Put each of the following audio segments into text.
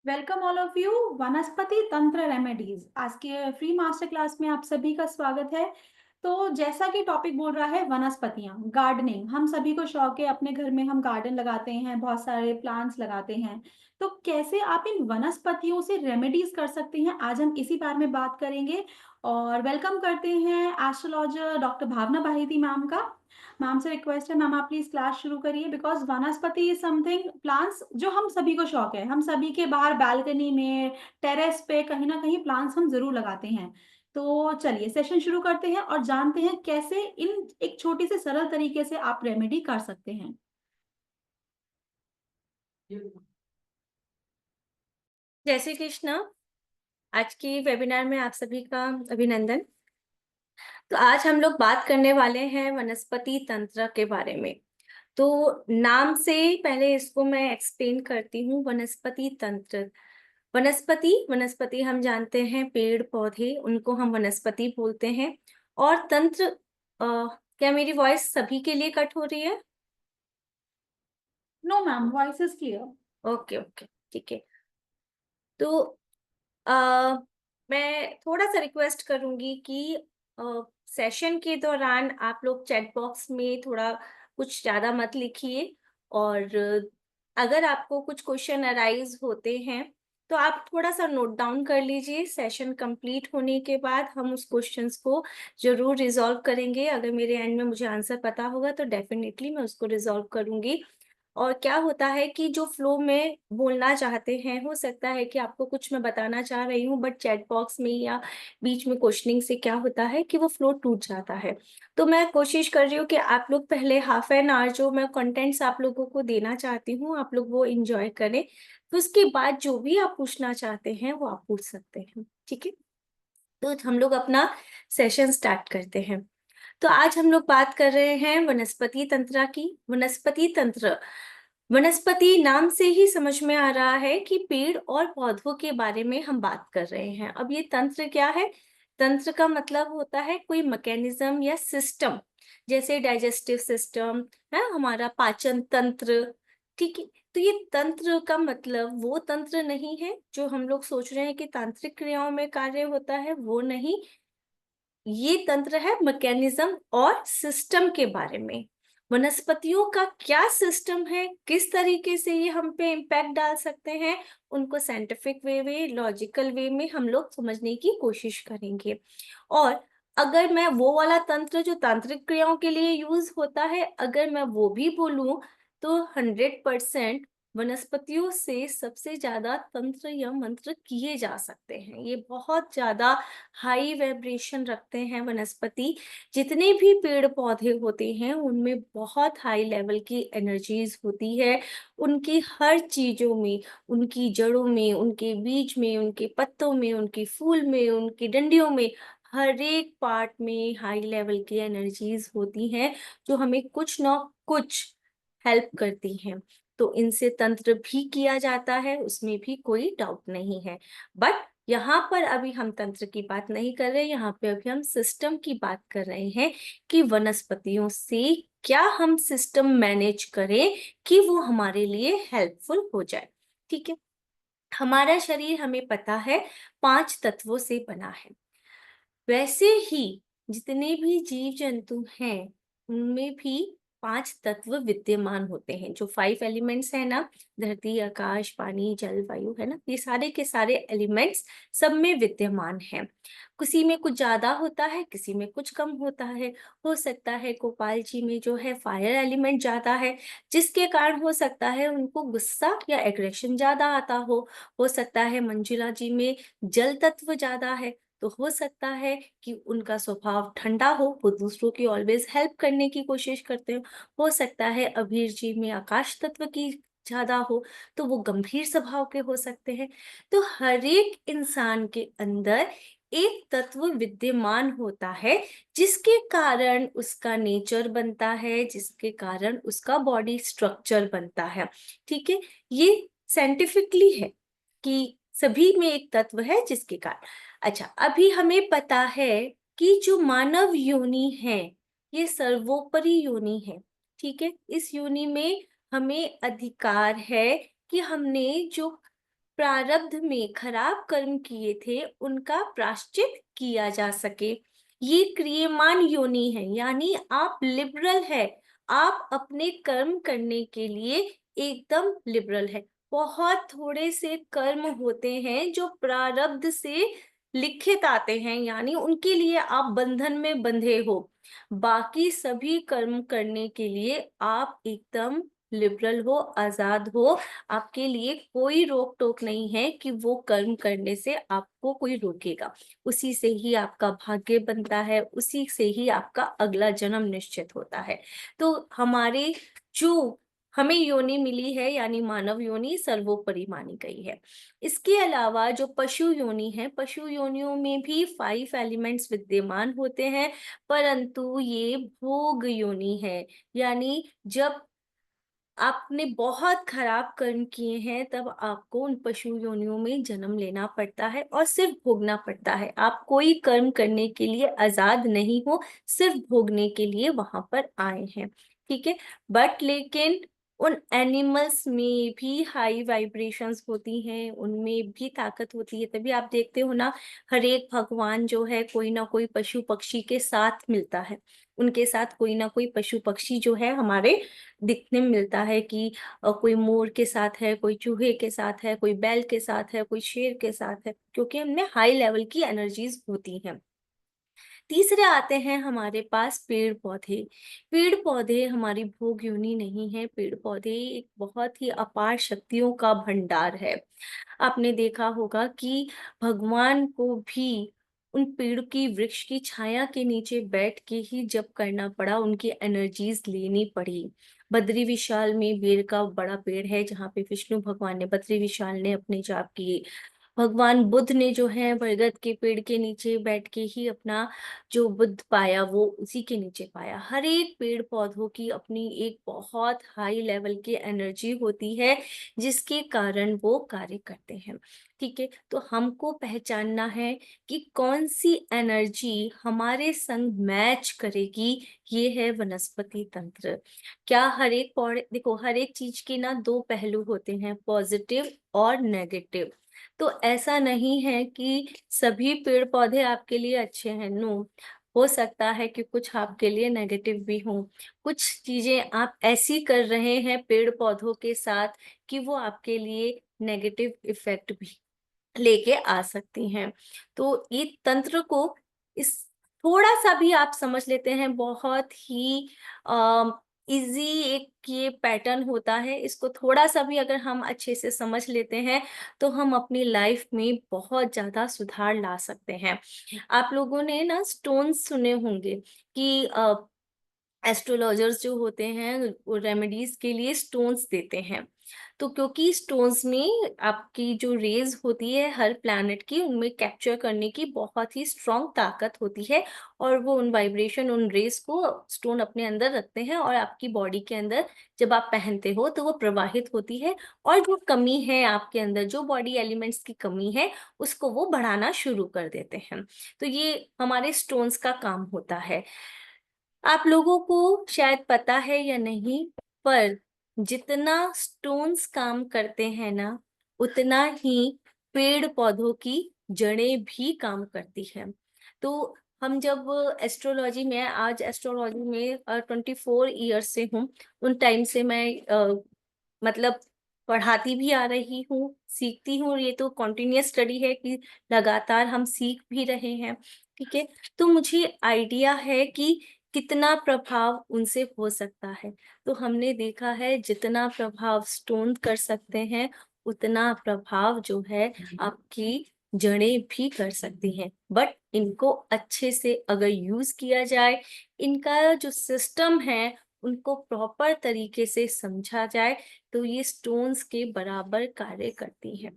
Welcome all of you वनस्पति तंत्र remedies. आज के फ्री मास्टर क्लास में आप सभी का स्वागत है। तो जैसा कि टॉपिक बोल रहा है वनस्पतियां, गार्डनिंग, हम सभी को शौक है, अपने घर में हम गार्डन लगाते हैं, बहुत सारे प्लांट्स लगाते हैं। तो कैसे आप इन वनस्पतियों से रेमेडीज कर सकते हैं, आज हम इसी बारे में बात करेंगे। और वेलकम करते हैं एस्ट्रोलॉजर डॉक्टर भावना बाहिती मैम का। मैम से रिक्वेस्ट है, मैम आप प्लीज क्लास शुरू करिए, बिकॉज वनस्पति इज समथिंग प्लांट्स जो हम सभी को शौक है, हम सभी के बाहर बालकनी में, टेरेस पे कहीं ना कहीं प्लांट्स हम जरूर लगाते हैं। तो चलिए सेशन शुरू करते हैं और जानते हैं कैसे इन एक छोटी से सरल तरीके से आप रेमेडी कर सकते हैं। जय श्री कृष्ण। आज की वेबिनार में आप सभी का अभिनंदन। तो आज हम लोग बात करने वाले हैं वनस्पति तंत्र के बारे में। तो नाम से पहले इसको मैं एक्सप्लेन करती हूँ। वनस्पति तंत्र, वनस्पति वनस्पति हम जानते हैं पेड़ पौधे, उनको हम वनस्पति बोलते हैं। और तंत्र, क्या मेरी वॉइस सभी के लिए कट हो रही है? No ma'am, voice is clear. Okay okay, ठीक है। तो अ, मैं थोड़ा सा रिक्वेस्ट करूंगी कि सेशन के दौरान आप लोग चैट बॉक्स में थोड़ा कुछ ज़्यादा मत लिखिए। और अगर आपको कुछ क्वेश्चन अराइज होते हैं तो आप थोड़ा सा नोट डाउन कर लीजिए। सेशन कंप्लीट होने के बाद हम उस क्वेश्चंस को जरूर रिजॉल्व करेंगे। अगर मेरे एंड में मुझे आंसर पता होगा तो डेफिनेटली मैं उसको रिजॉल्व करूंगी। और क्या होता है कि जो फ्लो में बोलना चाहते हैं, हो सकता है कि आपको कुछ मैं बताना चाह रही हूँ बट चैट बॉक्स में या बीच में क्वेश्चनिंग से क्या होता है कि वो फ्लो टूट जाता है। तो मैं कोशिश कर रही हूँ कि आप लोग पहले हाफ एन आवर जो मैं कंटेंट्स आप लोगों को देना चाहती हूँ, आप लोग वो एंजॉय करें। तो उसके बाद जो भी आप पूछना चाहते हैं वो आप पूछ सकते हैं, ठीक है। तो हम लोग अपना सेशन स्टार्ट करते हैं। तो आज हम लोग बात कर रहे हैं वनस्पति तंत्र की। वनस्पति तंत्र, वनस्पति नाम से ही समझ में आ रहा है कि पेड़ और पौधों के बारे में हम बात कर रहे हैं। अब ये तंत्र क्या है? तंत्र का मतलब होता है कोई मैकेनिज्म या सिस्टम, जैसे डाइजेस्टिव सिस्टम है, हमारा पाचन तंत्र, ठीक है। तो ये तंत्र का मतलब वो तंत्र नहीं है जो हम लोग सोच रहे हैं कि तांत्रिक क्रियाओं में कार्य होता है, वो नहीं। ये तंत्र है मैकेनिज्म और सिस्टम के बारे में। वनस्पतियों का क्या सिस्टम है, किस तरीके से ये हम पे इम्पैक्ट डाल सकते हैं, उनको साइंटिफिक वे में, लॉजिकल वे में हम लोग समझने की कोशिश करेंगे। और अगर मैं वो वाला तंत्र जो तांत्रिक क्रियाओं के लिए यूज होता है, अगर मैं वो भी बोलूं तो 100% वनस्पतियों से सबसे ज्यादा तंत्र या मंत्र किए जा सकते हैं। ये बहुत ज्यादा हाई वाइब्रेशन रखते हैं वनस्पति। जितने भी पेड़ पौधे होते हैं उनमें बहुत हाई लेवल की एनर्जीज होती है। उनकी हर चीजों में, उनकी जड़ों में, उनके बीज में, उनके पत्तों में, उनके फूल में, उनकी डंडियों में, हर एक पार्ट में हाई लेवल की एनर्जीज होती हैं जो हमें कुछ ना कुछ हेल्प करती हैं। तो इनसे तंत्र भी किया जाता है, उसमें भी कोई डाउट नहीं है। बट यहाँ पर अभी हम तंत्र की बात नहीं कर रहे, यहाँ पे अभी हम सिस्टम की बात कर रहे हैं कि वनस्पतियों से क्या हम सिस्टम मैनेज करें कि वो हमारे लिए हेल्पफुल हो जाए, ठीक है। हमारा शरीर हमें पता है 5 तत्वों से बना है। वैसे ही जितने भी जीव जंतु हैं उनमें भी 5 तत्व विद्यमान होते हैं। जो 5 एलिमेंट्स है ना, धरती आकाश पानी जल वायु, है ना, ये सारे के सारे एलिमेंट्स सब में विद्यमान हैं। किसी में कुछ ज्यादा होता है, किसी में कुछ कम होता है। हो सकता है गोपाल जी में जो है फायर एलिमेंट ज्यादा है, जिसके कारण हो सकता है उनको गुस्सा या एग्रेशन ज्यादा आता हो सकता है मंजुला जी में जल तत्व ज्यादा है, तो हो सकता है कि उनका स्वभाव ठंडा हो, वो दूसरों की ऑलवेज हेल्प करने की कोशिश करते हो सकता है अभीर जी में आकाश तत्व की ज्यादा हो, तो वो गंभीर स्वभाव के हो सकते हैं। तो हर एक इंसान के अंदर एक तत्व विद्यमान होता है, जिसके कारण उसका नेचर बनता है, जिसके कारण उसका बॉडी स्ट्रक्चर बनता है, ठीक है। ये साइंटिफिकली है कि सभी में एक तत्व है जिसके कारण। अच्छा, अभी हमें पता है कि जो मानव योनि है ये सर्वोपरि योनि है, ठीक है। इस योनि में हमें अधिकार है कि हमने जो प्रारब्ध में खराब कर्म किए थे उनका प्रायश्चित किया जा सके। ये क्रियमान योनि है, यानी आप लिबरल है, आप अपने कर्म करने के लिए एकदम लिबरल है। बहुत थोड़े से कर्म होते हैं जो प्रारब्ध से लिखित आते हैं, यानी उनके लिए आप बंधन में बंधे हो। बाकी सभी कर्म करने के लिए आप एकदम लिबरल हो, आजाद हो। आपके लिए कोई रोक टोक नहीं है कि वो कर्म करने से आपको कोई रोकेगा। उसी से ही आपका भाग्य बनता है, उसी से ही आपका अगला जन्म निश्चित होता है। तो हमारे जो हमें योनि मिली है, यानी मानव योनि सर्वोपरि मानी गई है। इसके अलावा जो पशु योनि है, पशु योनियों में भी 5 एलिमेंट्स विद्यमान होते हैं, परंतु ये भोग योनि है। यानी जब आपने बहुत खराब कर्म किए हैं तब आपको उन पशु योनियों में जन्म लेना पड़ता है और सिर्फ भोगना पड़ता है। आप कोई कर्म करने के लिए आजाद नहीं हो, सिर्फ भोगने के लिए वहां पर आए हैं। ठीक है। बट लेकिन उन एनिमल्स में भी हाई वाइब्रेशंस होती हैं, उनमें भी ताकत होती है। तभी आप देखते हो ना, हर एक भगवान जो है कोई ना कोई पशु पक्षी के साथ मिलता है। उनके साथ कोई ना कोई पशु पक्षी जो है हमारे दिखने में मिलता है कि कोई मोर के साथ है, कोई चूहे के साथ है, कोई बैल के साथ है, कोई शेर के साथ है, क्योंकि हमने हाई लेवल की एनर्जीज होती हैं। तीसरे आते हैं हमारे पास पेड़ पौधे। पेड़ पौधे हमारी भोग योनि नहीं है, पेड़ पौधे एक बहुत ही अपार शक्तियों का भंडार है। आपने देखा होगा कि भगवान को भी उन पेड़ की वृक्ष की छाया के नीचे बैठ के ही जब करना पड़ा, उनकी एनर्जीज लेनी पड़ी। बद्री विशाल में बेर का बड़ा पेड़ है, जहाँ पे विष्णु भगवान ने, बद्री विशाल ने अपने जाप किए। भगवान बुद्ध ने जो है बरगद के पेड़ के नीचे बैठ के ही अपना जो बुद्ध पाया वो उसी के नीचे पाया। हर एक पेड़ पौधों की अपनी एक बहुत हाई लेवल की एनर्जी होती है, जिसके कारण वो कार्य करते हैं। ठीक है। तो हमको पहचानना है कि कौन सी एनर्जी हमारे संग मैच करेगी। ये है वनस्पति तंत्र। क्या हर एक पौधे, देखो हर एक चीज के ना 2 पहलू होते हैं, पॉजिटिव और नेगेटिव। तो ऐसा नहीं है कि सभी पेड़ पौधे आपके लिए अच्छे हैं, नो। हो सकता है कि कुछ आपके लिए नेगेटिव भी हों। कुछ चीजें आप ऐसी कर रहे हैं पेड़ पौधों के साथ कि वो आपके लिए नेगेटिव इफेक्ट भी लेके आ सकती हैं। तो ये तंत्र को इस थोड़ा सा भी आप समझ लेते हैं, बहुत ही इजी एक ये पैटर्न होता है। इसको थोड़ा सा भी अगर हम अच्छे से समझ लेते हैं तो हम अपनी लाइफ में बहुत ज्यादा सुधार ला सकते हैं। आप लोगों ने ना स्टोन्स सुने होंगे कि एस्ट्रोलॉजर्स जो होते हैं वो रेमेडीज के लिए स्टोन्स देते हैं। तो क्योंकि स्टोन्स में आपकी जो रेज होती है हर प्लैनेट की, उनमें कैप्चर करने की बहुत ही स्ट्रॉन्ग ताकत होती है, और वो उन वाइब्रेशन, उन रेज को स्टोन अपने अंदर रखते हैं और आपकी बॉडी के अंदर जब आप पहनते हो तो वो प्रवाहित होती है, और जो कमी है आपके अंदर, जो बॉडी एलिमेंट्स की कमी है, उसको वो बढ़ाना शुरू कर देते हैं। तो ये हमारे स्टोन्स का काम होता है। आप लोगों को शायद पता है या नहीं, पर जितना स्टोन्स काम करते हैं ना, उतना ही पेड़ पौधों की जड़ें भी काम करती हैं। तो हम जब एस्ट्रोलॉजी में, आज एस्ट्रोलॉजी में 24 ईयर्स से हूँ, उन टाइम से मैं मतलब पढ़ाती भी आ रही हूँ, सीखती हूँ। ये तो कॉन्टिन्यूअस स्टडी है कि लगातार हम सीख भी रहे हैं। ठीक है। तो मुझे आइडिया है कि कितना प्रभाव उनसे हो सकता है। तो हमने देखा है जितना प्रभाव स्टोन कर सकते हैं, उतना प्रभाव जो है आपकी जड़ें भी कर सकती हैं। बट इनको अच्छे से अगर यूज किया जाए, इनका जो सिस्टम है उनको प्रॉपर तरीके से समझा जाए, तो ये स्टोन्स के बराबर कार्य करती हैं।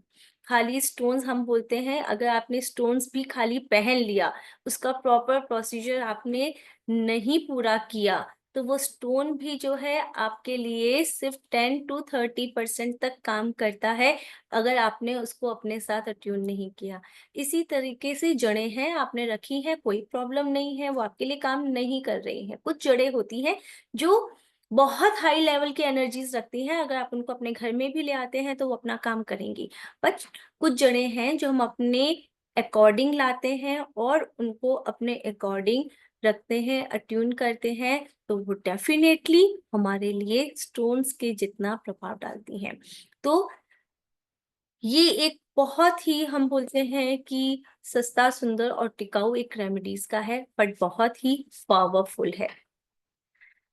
खाली स्टोन्स हम बोलते हैं, अगर आपने स्टोन्स भी खाली पहन लिया, उसका प्रॉपर प्रोसीजर आपने नहीं पूरा किया, तो वो स्टोन भी जो है आपके लिए सिर्फ 10 to 30% तक काम करता है, अगर आपने उसको अपने साथ अट्यून नहीं किया। इसी तरीके से जड़ें हैं, आपने रखी है, कोई प्रॉब्लम नहीं है, वो आपके लिए काम नहीं कर रही है। कुछ जड़ें होती हैं जो बहुत हाई लेवल की एनर्जीज रखती हैं, अगर आप उनको अपने घर में भी ले आते हैं तो वो अपना काम करेंगी। बट कुछ जड़ें हैं जो हम अपने अकॉर्डिंग लाते हैं और उनको अपने अकॉर्डिंग रखते हैं, अट्यून करते हैं, तो वो डेफिनेटली हमारे लिए स्टोन्स के जितना प्रभाव डालती हैं। तो ये एक बहुत ही, हम बोलते हैं कि सस्ता, सुंदर और टिकाऊ एक रेमेडीज का है, बट बहुत ही पावरफुल है।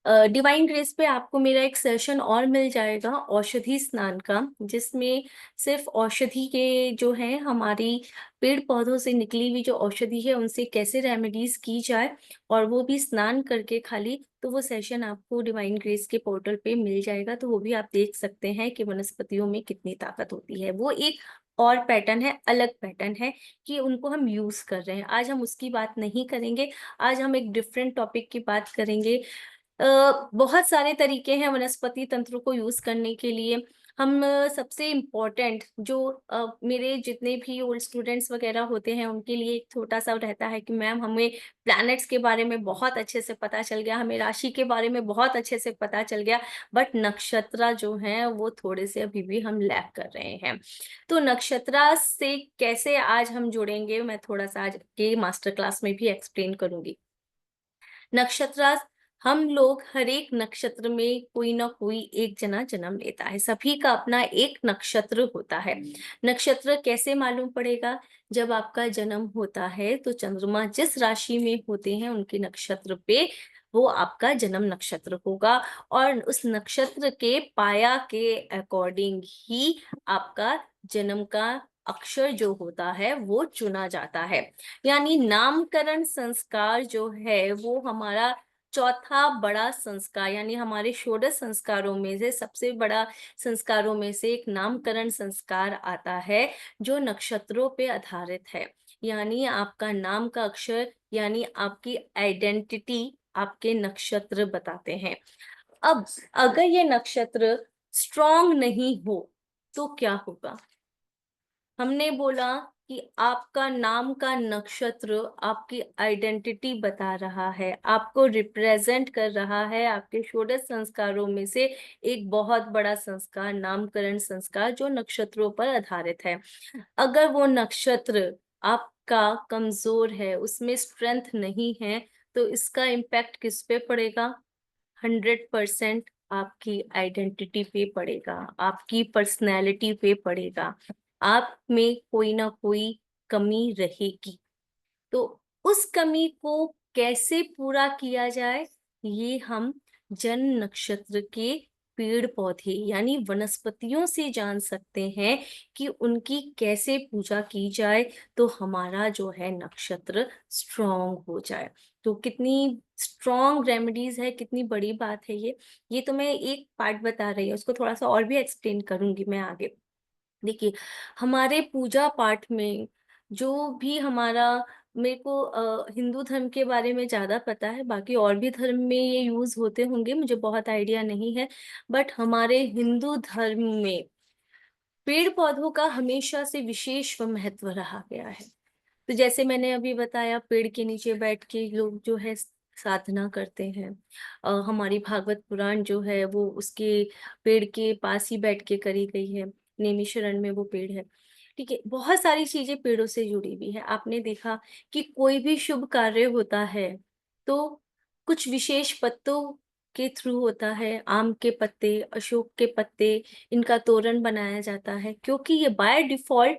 डिवाइन ग्रेस पे आपको मेरा एक सेशन और मिल जाएगा औषधि स्नान का, जिसमें सिर्फ औषधि के जो है, हमारी पेड़ पौधों से निकली हुई जो औषधि है उनसे कैसे रेमेडीज की जाए, और वो भी स्नान करके खाली। तो वो सेशन आपको डिवाइन ग्रेस के पोर्टल पे मिल जाएगा, तो वो भी आप देख सकते हैं कि वनस्पतियों में कितनी ताकत होती है। वो एक और पैटर्न है, अलग पैटर्न है कि उनको हम यूज कर रहे हैं। आज हम उसकी बात नहीं करेंगे, आज हम एक डिफरेंट टॉपिक की बात करेंगे। बहुत सारे तरीके हैं वनस्पति तंत्र को यूज करने के लिए। हम सबसे इम्पोर्टेंट जो मेरे जितने भी ओल्ड स्टूडेंट्स वगैरह होते हैं उनके लिए एक छोटा सा रहता है कि मैम हमें प्लैनेट्स के बारे में बहुत अच्छे से पता चल गया, हमें राशि के बारे में बहुत अच्छे से पता चल गया, बट नक्षत्र जो हैं वो थोड़े से अभी भी हम लैक कर रहे हैं। तो नक्षत्र से कैसे आज हम जुड़ेंगे, मैं थोड़ा सा आज के मास्टर क्लास में भी एक्सप्लेन करूंगी। नक्षत्र, हम लोग हर एक नक्षत्र में कोई ना कोई एक जना जन्म लेता है, सभी का अपना एक नक्षत्र होता है। नक्षत्र कैसे मालूम पड़ेगा? जब आपका जन्म होता है तो चंद्रमा जिस राशि में होते हैं उनके नक्षत्र पे वो आपका जन्म नक्षत्र होगा, और उस नक्षत्र के पाया के अकॉर्डिंग ही आपका जन्म का अक्षर जो होता है वो चुना जाता है। यानी नामकरण संस्कार जो है वो हमारा चौथा बड़ा संस्कार, यानी हमारे षोडश संस्कारों में से सबसे बड़ा संस्कारों में से एक नामकरण संस्कार आता है, जो नक्षत्रों पे आधारित है। यानी आपका नाम का अक्षर, यानी आपकी आइडेंटिटी आपके नक्षत्र बताते हैं। अब अगर ये नक्षत्र स्ट्रांग नहीं हो तो क्या होगा? हमने बोला कि आपका नाम का नक्षत्र आपकी आइडेंटिटी बता रहा है, आपको रिप्रेजेंट कर रहा है, आपके षोडश संस्कारों में से एक बहुत बड़ा संस्कार, नामकरण संस्कार, जो नक्षत्रों पर आधारित है। अगर वो नक्षत्र आपका कमजोर है, उसमें स्ट्रेंथ नहीं है, तो इसका इम्पैक्ट किस पे पड़ेगा? 100% आपकी आइडेंटिटी पे पड़ेगा, आपकी पर्सनैलिटी पे पड़ेगा, आप में कोई ना कोई कमी रहेगी। तो उस कमी को कैसे पूरा किया जाए, ये हम जन्म नक्षत्र के पेड़ पौधे यानी वनस्पतियों से जान सकते हैं कि उनकी कैसे पूजा की जाए, तो हमारा जो है नक्षत्र स्ट्रांग हो जाए। तो कितनी स्ट्रांग रेमेडीज है, कितनी बड़ी बात है ये तो मैं एक पार्ट बता रही हूँ, उसको थोड़ा सा और भी एक्सप्लेन करूंगी मैं आगे। देखिए, हमारे पूजा पाठ में जो भी हमारा, मेरे को हिंदू धर्म के बारे में ज्यादा पता है, बाकी और भी धर्म में ये यूज होते होंगे, मुझे बहुत आइडिया नहीं है। बट हमारे हिंदू धर्म में पेड़ पौधों का हमेशा से विशेष महत्व रहा गया है। तो जैसे मैंने अभी बताया, पेड़ के नीचे बैठ के लोग जो है साधना करते हैं। हमारी भागवत पुराण जो है वो उसके पेड़ के पास ही बैठ के करी गई है, नैमिषारण्य में वो पेड़ है। ठीक है, बहुत सारी चीजें पेड़ों से जुड़ी हुई है। आपने देखा कि कोई भी शुभ कार्य होता है तो कुछ विशेष पत्तों के थ्रू होता है, आम के पत्ते, अशोक के पत्ते, इनका तोरण बनाया जाता है, क्योंकि ये बाय डिफॉल्ट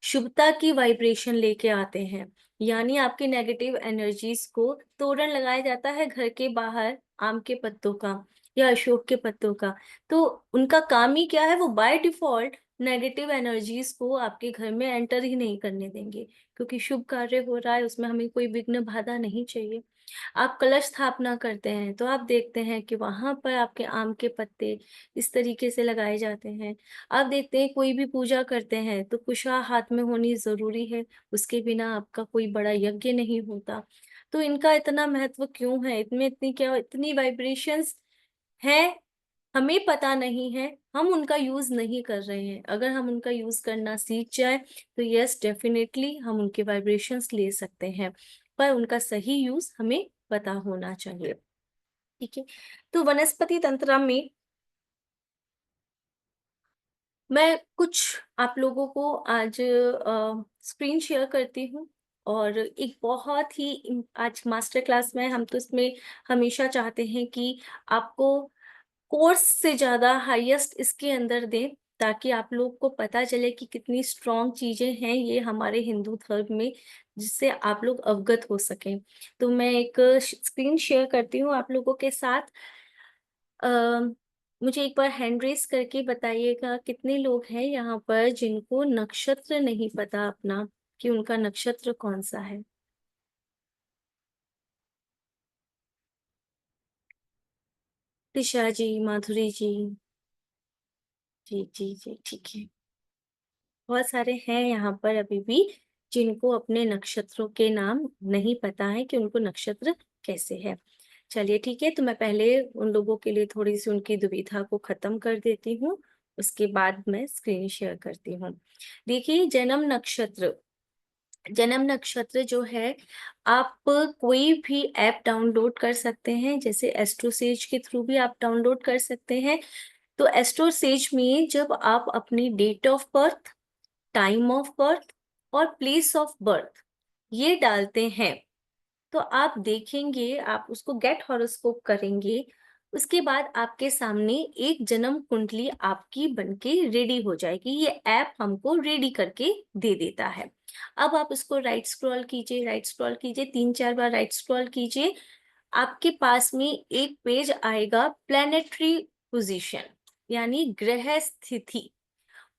शुभता की वाइब्रेशन लेके आते हैं। यानी आपके नेगेटिव एनर्जीज को तोरण लगाया जाता है घर के बाहर आम के पत्तों का या अशोक के पत्तों का। तो उनका काम ही क्या है? वो बाय डिफॉल्ट नेगेटिव एनर्जीज को आपके घर में एंटर ही नहीं करने देंगे, क्योंकि शुभ कार्य हो रहा है, उसमें हमें कोई विघ्न बाधा नहीं चाहिए। आप कलश स्थापना करते हैं तो आप देखते हैं कि वहां पर आपके आम के पत्ते इस तरीके से लगाए जाते हैं। आप देखते हैं कोई भी पूजा करते हैं तो कुशा हाथ में होनी जरूरी है, उसके बिना आपका कोई बड़ा यज्ञ नहीं होता। तो इनका इतना महत्व क्यों है? इतनी इतनी क्या इतनी वाइब्रेशंस है, हमें पता नहीं है, हम उनका यूज नहीं कर रहे हैं। अगर हम उनका यूज करना सीख जाए तो यस डेफिनेटली हम उनके वाइब्रेशंस ले सकते हैं, पर उनका सही यूज हमें पता होना चाहिए। ठीक है। तो वनस्पति तंत्र में मैं कुछ आप लोगों को आज स्क्रीन शेयर करती हूँ, और एक बहुत ही आज मास्टर क्लास में हम तो इसमें हमेशा चाहते हैं कि आपको कोर्स से ज़्यादा हाईएस्ट इसके अंदर दें, ताकि आप लोग को पता चले कि कितनी स्ट्रॉन्ग चीज़ें हैं ये हमारे हिंदू धर्म में, जिससे आप लोग अवगत हो सकें। तो मैं एक स्क्रीन शेयर करती हूँ आप लोगों के साथ। अ, मुझे एक बार हैंड रेस करके बताइएगा कितने लोग हैं यहाँ पर जिनको नक्षत्र नहीं पता अपना, कि उनका नक्षत्र कौन सा है। दिशा जी, माधुरी जी, जी जी जी, ठीक है। बहुत सारे हैं यहाँ पर अभी भी जिनको अपने नक्षत्रों के नाम नहीं पता है कि उनको नक्षत्र कैसे है। चलिए ठीक है, तो मैं पहले उन लोगों के लिए थोड़ी सी उनकी दुविधा को खत्म कर देती हूँ, उसके बाद मैं स्क्रीन शेयर करती हूँ। देखिए, जन्म नक्षत्र जो है, आप कोई भी ऐप डाउनलोड कर सकते हैं, जैसे एस्ट्रोसेज के थ्रू भी आप डाउनलोड कर सकते हैं। तो एस्ट्रोसेज में जब आप अपनी date of birth, time of birth और प्लेस ऑफ बर्थ ये डालते हैं, तो आप देखेंगे, आप उसको गेट हॉरोस्कोप करेंगे, उसके बाद आपके सामने एक जन्म कुंडली आपकी बनके रेडी हो जाएगी। ये ऐप हमको रेडी करके दे देता है। अब आप उसको राइट स्क्रॉल कीजिए, राइट स्क्रॉल कीजिए, 3-4 बार राइट स्क्रॉल कीजिए। आपके पास में एक पेज आएगा, प्लैनेटरी पोजीशन, यानी ग्रह स्थिति।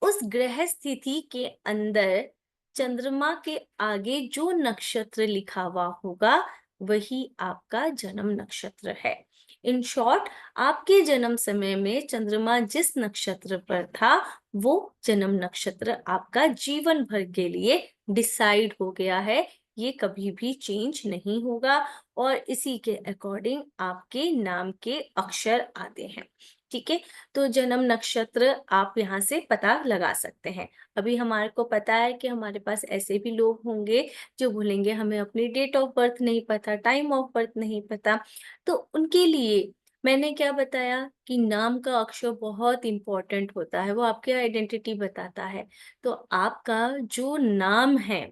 उस ग्रह स्थिति के अंदर चंद्रमा के आगे जो नक्षत्र लिखा हुआ होगा, वही आपका जन्म नक्षत्र है। इन शॉर्ट, आपके जन्म समय में चंद्रमा जिस नक्षत्र पर था, वो जन्म नक्षत्र आपका जीवन भर के लिए डिसाइड हो गया है। ये कभी भी चेंज नहीं होगा, और इसी के अकॉर्डिंग आपके नाम के अक्षर आते हैं। ठीक है, तो जन्म नक्षत्र आप यहाँ से पता लगा सकते हैं। अभी हमारे को पता है कि हमारे पास ऐसे भी लोग होंगे जो बोलेंगे हमें अपनी डेट ऑफ बर्थ नहीं पता, टाइम ऑफ बर्थ नहीं पता। तो उनके लिए मैंने क्या बताया कि नाम का अक्षर बहुत इंपॉर्टेंट होता है, वो आपकी आइडेंटिटी बताता है। तो आपका जो नाम है,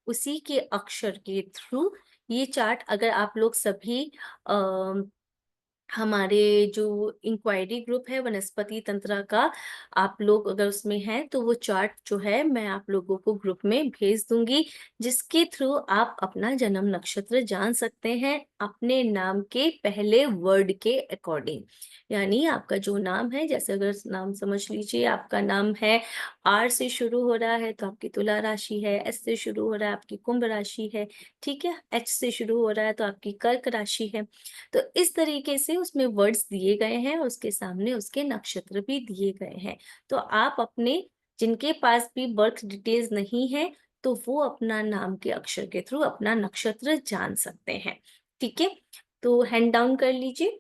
उसी के अक्षर के थ्रू ये चार्ट, अगर आप लोग सभी हमारे जो इंक्वायरी ग्रुप है वनस्पति तंत्र का, आप लोग अगर उसमें हैं, तो वो चार्ट जो है मैं आप लोगों को ग्रुप में भेज दूंगी, जिसके थ्रू आप अपना जन्म नक्षत्र जान सकते हैं अपने नाम के पहले वर्ड के अकॉर्डिंग। यानी आपका जो नाम है, जैसे अगर नाम समझ लीजिए आपका नाम है, आर से शुरू हो रहा है तो आपकी तुला राशि है, एस से शुरू हो रहा है आपकी कुंभ राशि है, ठीक है, एच से शुरू हो रहा है तो आपकी कर्क राशि है। तो इस तरीके से उसमें वर्ड्स दिए गए हैं, उसके सामने उसके नक्षत्र भी दिए गए हैं। तो आप अपने, जिनके पास भी बर्थ डिटेल्स नहीं है, तो वो अपना नाम के अक्षर के थ्रू अपना नक्षत्र जान सकते हैं। ठीक है, तो हैंड डाउन कर लीजिए,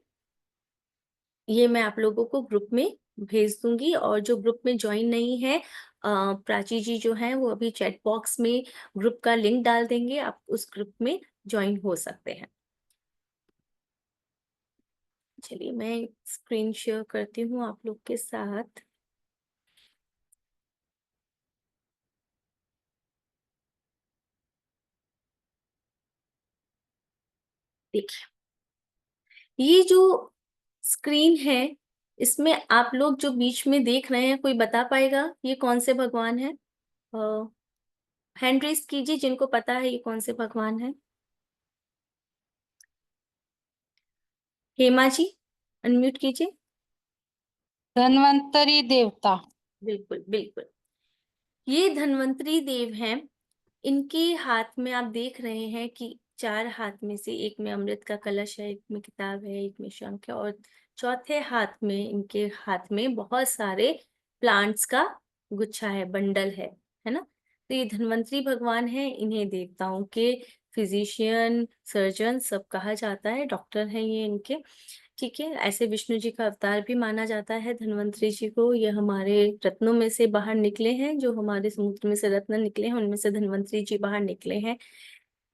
ये मैं आप लोगों को ग्रुप में भेज दूंगी। और जो ग्रुप में ज्वाइन नहीं है, प्राची जी जो है वो अभी चैट बॉक्स में ग्रुप का लिंक डाल देंगे, आप उस ग्रुप में ज्वाइन हो सकते हैं। चलिए, मैं स्क्रीन शेयर करती हूँ आप लोग के साथ। देखिए, ये जो स्क्रीन है, इसमें आप लोग जो बीच में देख रहे हैं, कोई बता पाएगा ये कौन से भगवान है? हैंड रेस कीजिए जिनको पता है ये कौन से भगवान है। हेमा जी, अनम्यूट कीजिए। धन्वंतरी देवता। बिल्कुल बिल्कुल, ये धन्वंतरी देव हैं। इनके हाथ में आप देख रहे हैं कि 4 हाथ में से एक में अमृत का कलश है, एक में किताब है, एक में शंख है, और चौथे हाथ में, इनके हाथ में बहुत सारे प्लांट्स का गुच्छा है, बंडल है ना। तो ये धन्वंतरी भगवान है, इन्हें देवताओं के फिजिशियन, सर्जन सब कहा जाता है, डॉक्टर हैं ये इनके। ठीक है, ऐसे विष्णु जी का अवतार भी माना जाता है धन्वंतरी जी को। ये हमारे रत्नों में से बाहर निकले हैं, जो हमारे समुद्र में से रत्न निकले हैं, उनमें से धन्वंतरी जी बाहर निकले हैं।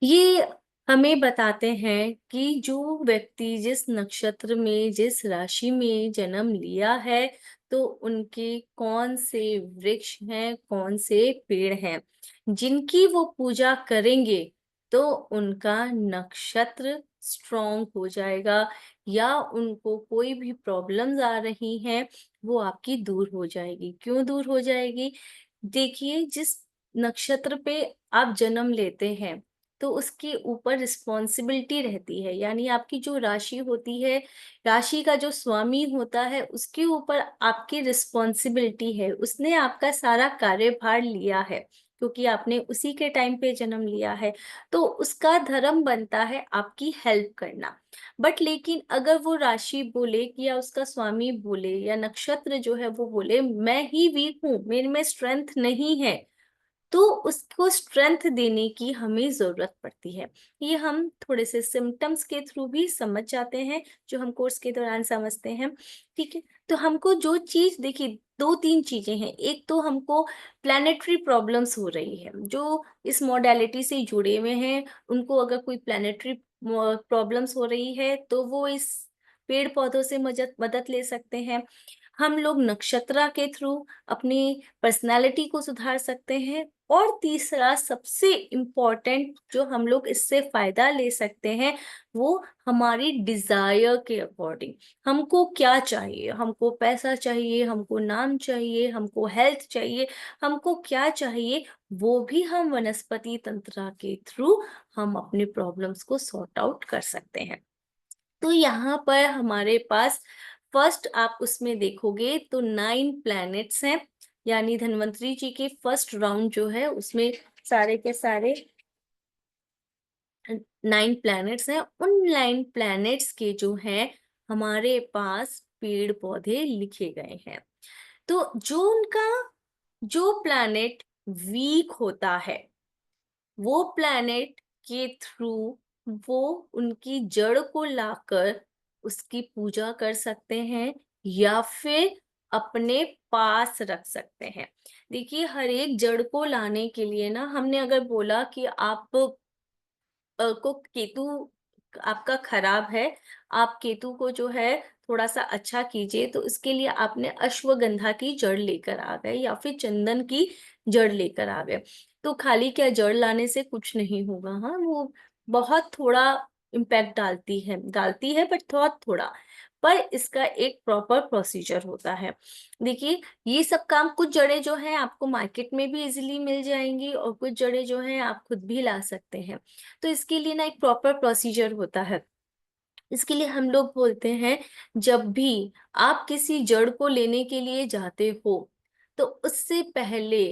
ये हमें बताते हैं कि जो व्यक्ति जिस नक्षत्र में, जिस राशि में जन्म लिया है, तो उनके कौन से वृक्ष हैं, कौन से पेड़ हैं, जिनकी वो पूजा करेंगे तो उनका नक्षत्र स्ट्रॉन्ग हो जाएगा, या उनको कोई भी प्रॉब्लम्स आ रही हैं वो आपकी दूर हो जाएगी। क्यों दूर हो जाएगी? देखिए, जिस नक्षत्र पे आप जन्म लेते हैं तो उसके ऊपर रिस्पॉन्सिबिलिटी रहती है, यानी आपकी जो राशि होती है, राशि का जो स्वामी होता है, उसके ऊपर आपकी रिस्पॉन्सिबिलिटी है। उसने आपका सारा कार्यभार लिया है, क्योंकि आपने उसी के टाइम पे जन्म लिया है, तो उसका धर्म बनता है आपकी हेल्प करना। बट लेकिन अगर वो राशि बोले कि, या उसका स्वामी बोले, या नक्षत्र जो है वो बोले मैं ही वीक हूँ, मेरे में स्ट्रेंथ नहीं है, तो उसको स्ट्रेंथ देने की हमें ज़रूरत पड़ती है। ये हम थोड़े से सिम्पटम्स के थ्रू भी समझ जाते हैं, जो हम कोर्स के दौरान समझते हैं, ठीक है? तो हमको जो चीज़ देखिए 2-3 चीज़ें हैं। एक तो हमको प्लैनेटरी प्रॉब्लम्स हो रही है, जो इस मॉडैलिटी से जुड़े हुए हैं, उनको अगर कोई प्लैनेटरी प्रॉब्लम्स हो रही है, तो वो इस पेड़-पौधों से मदद ले सकते हैं। हम लोग नक्षत्र के थ्रू अपनी पर्सनैलिटी को सुधार सकते हैं। और तीसरा सबसे इम्पोर्टेंट जो हम लोग इससे फ़ायदा ले सकते हैं, वो हमारी डिज़ायर के अकॉर्डिंग। हमको क्या चाहिए? हमको पैसा चाहिए, हमको नाम चाहिए, हमको हेल्थ चाहिए, हमको क्या चाहिए? वो भी हम वनस्पति तंत्र के थ्रू हम अपने प्रॉब्लम्स को सॉर्ट आउट कर सकते हैं। तो यहाँ पर हमारे पास फर्स्ट आप उसमें देखोगे तो 9 प्लैनेट्स हैं, यानी धन्वंतरी जी के फर्स्ट राउंड जो है उसमें सारे के सारे 9 प्लैनेट्स हैं। उन 9 प्लैनेट्स के जो हैं हमारे पास पेड़ पौधे लिखे गए हैं। तो जो प्लैनेट वीक होता है, वो प्लैनेट के थ्रू वो उनकी जड़ को लाकर उसकी पूजा कर सकते हैं, या फिर अपने पास रख सकते हैं। देखिए, हर एक जड़ को लाने के लिए ना, हमने अगर बोला कि आप को केतु आपका खराब है, आप केतु को जो है थोड़ा-सा अच्छा कीजिए, तो इसके लिए आपने अश्वगंधा की जड़ लेकर आ गए, या फिर चंदन की जड़ लेकर आ गए। तो खाली क्या जड़ लाने से कुछ नहीं होगा, हाँ, वो बहुत थोड़ा इम्पैक्ट डालती है बट बहुत थोड़ा। पर इसका एक प्रॉपर प्रोसीजर होता है। देखिए, ये सब काम, कुछ जड़ें जो हैं आपको मार्केट में भी ईज़िली मिल जाएँगी, और कुछ जड़ें जो हैं आप खुद भी ला सकते हैं। तो इसके लिए ना एक प्रॉपर प्रोसीजर होता है। इसके लिए हम लोग बोलते हैं, जब भी आप किसी जड़ को लेने के लिए जाते हो, तो उससे पहले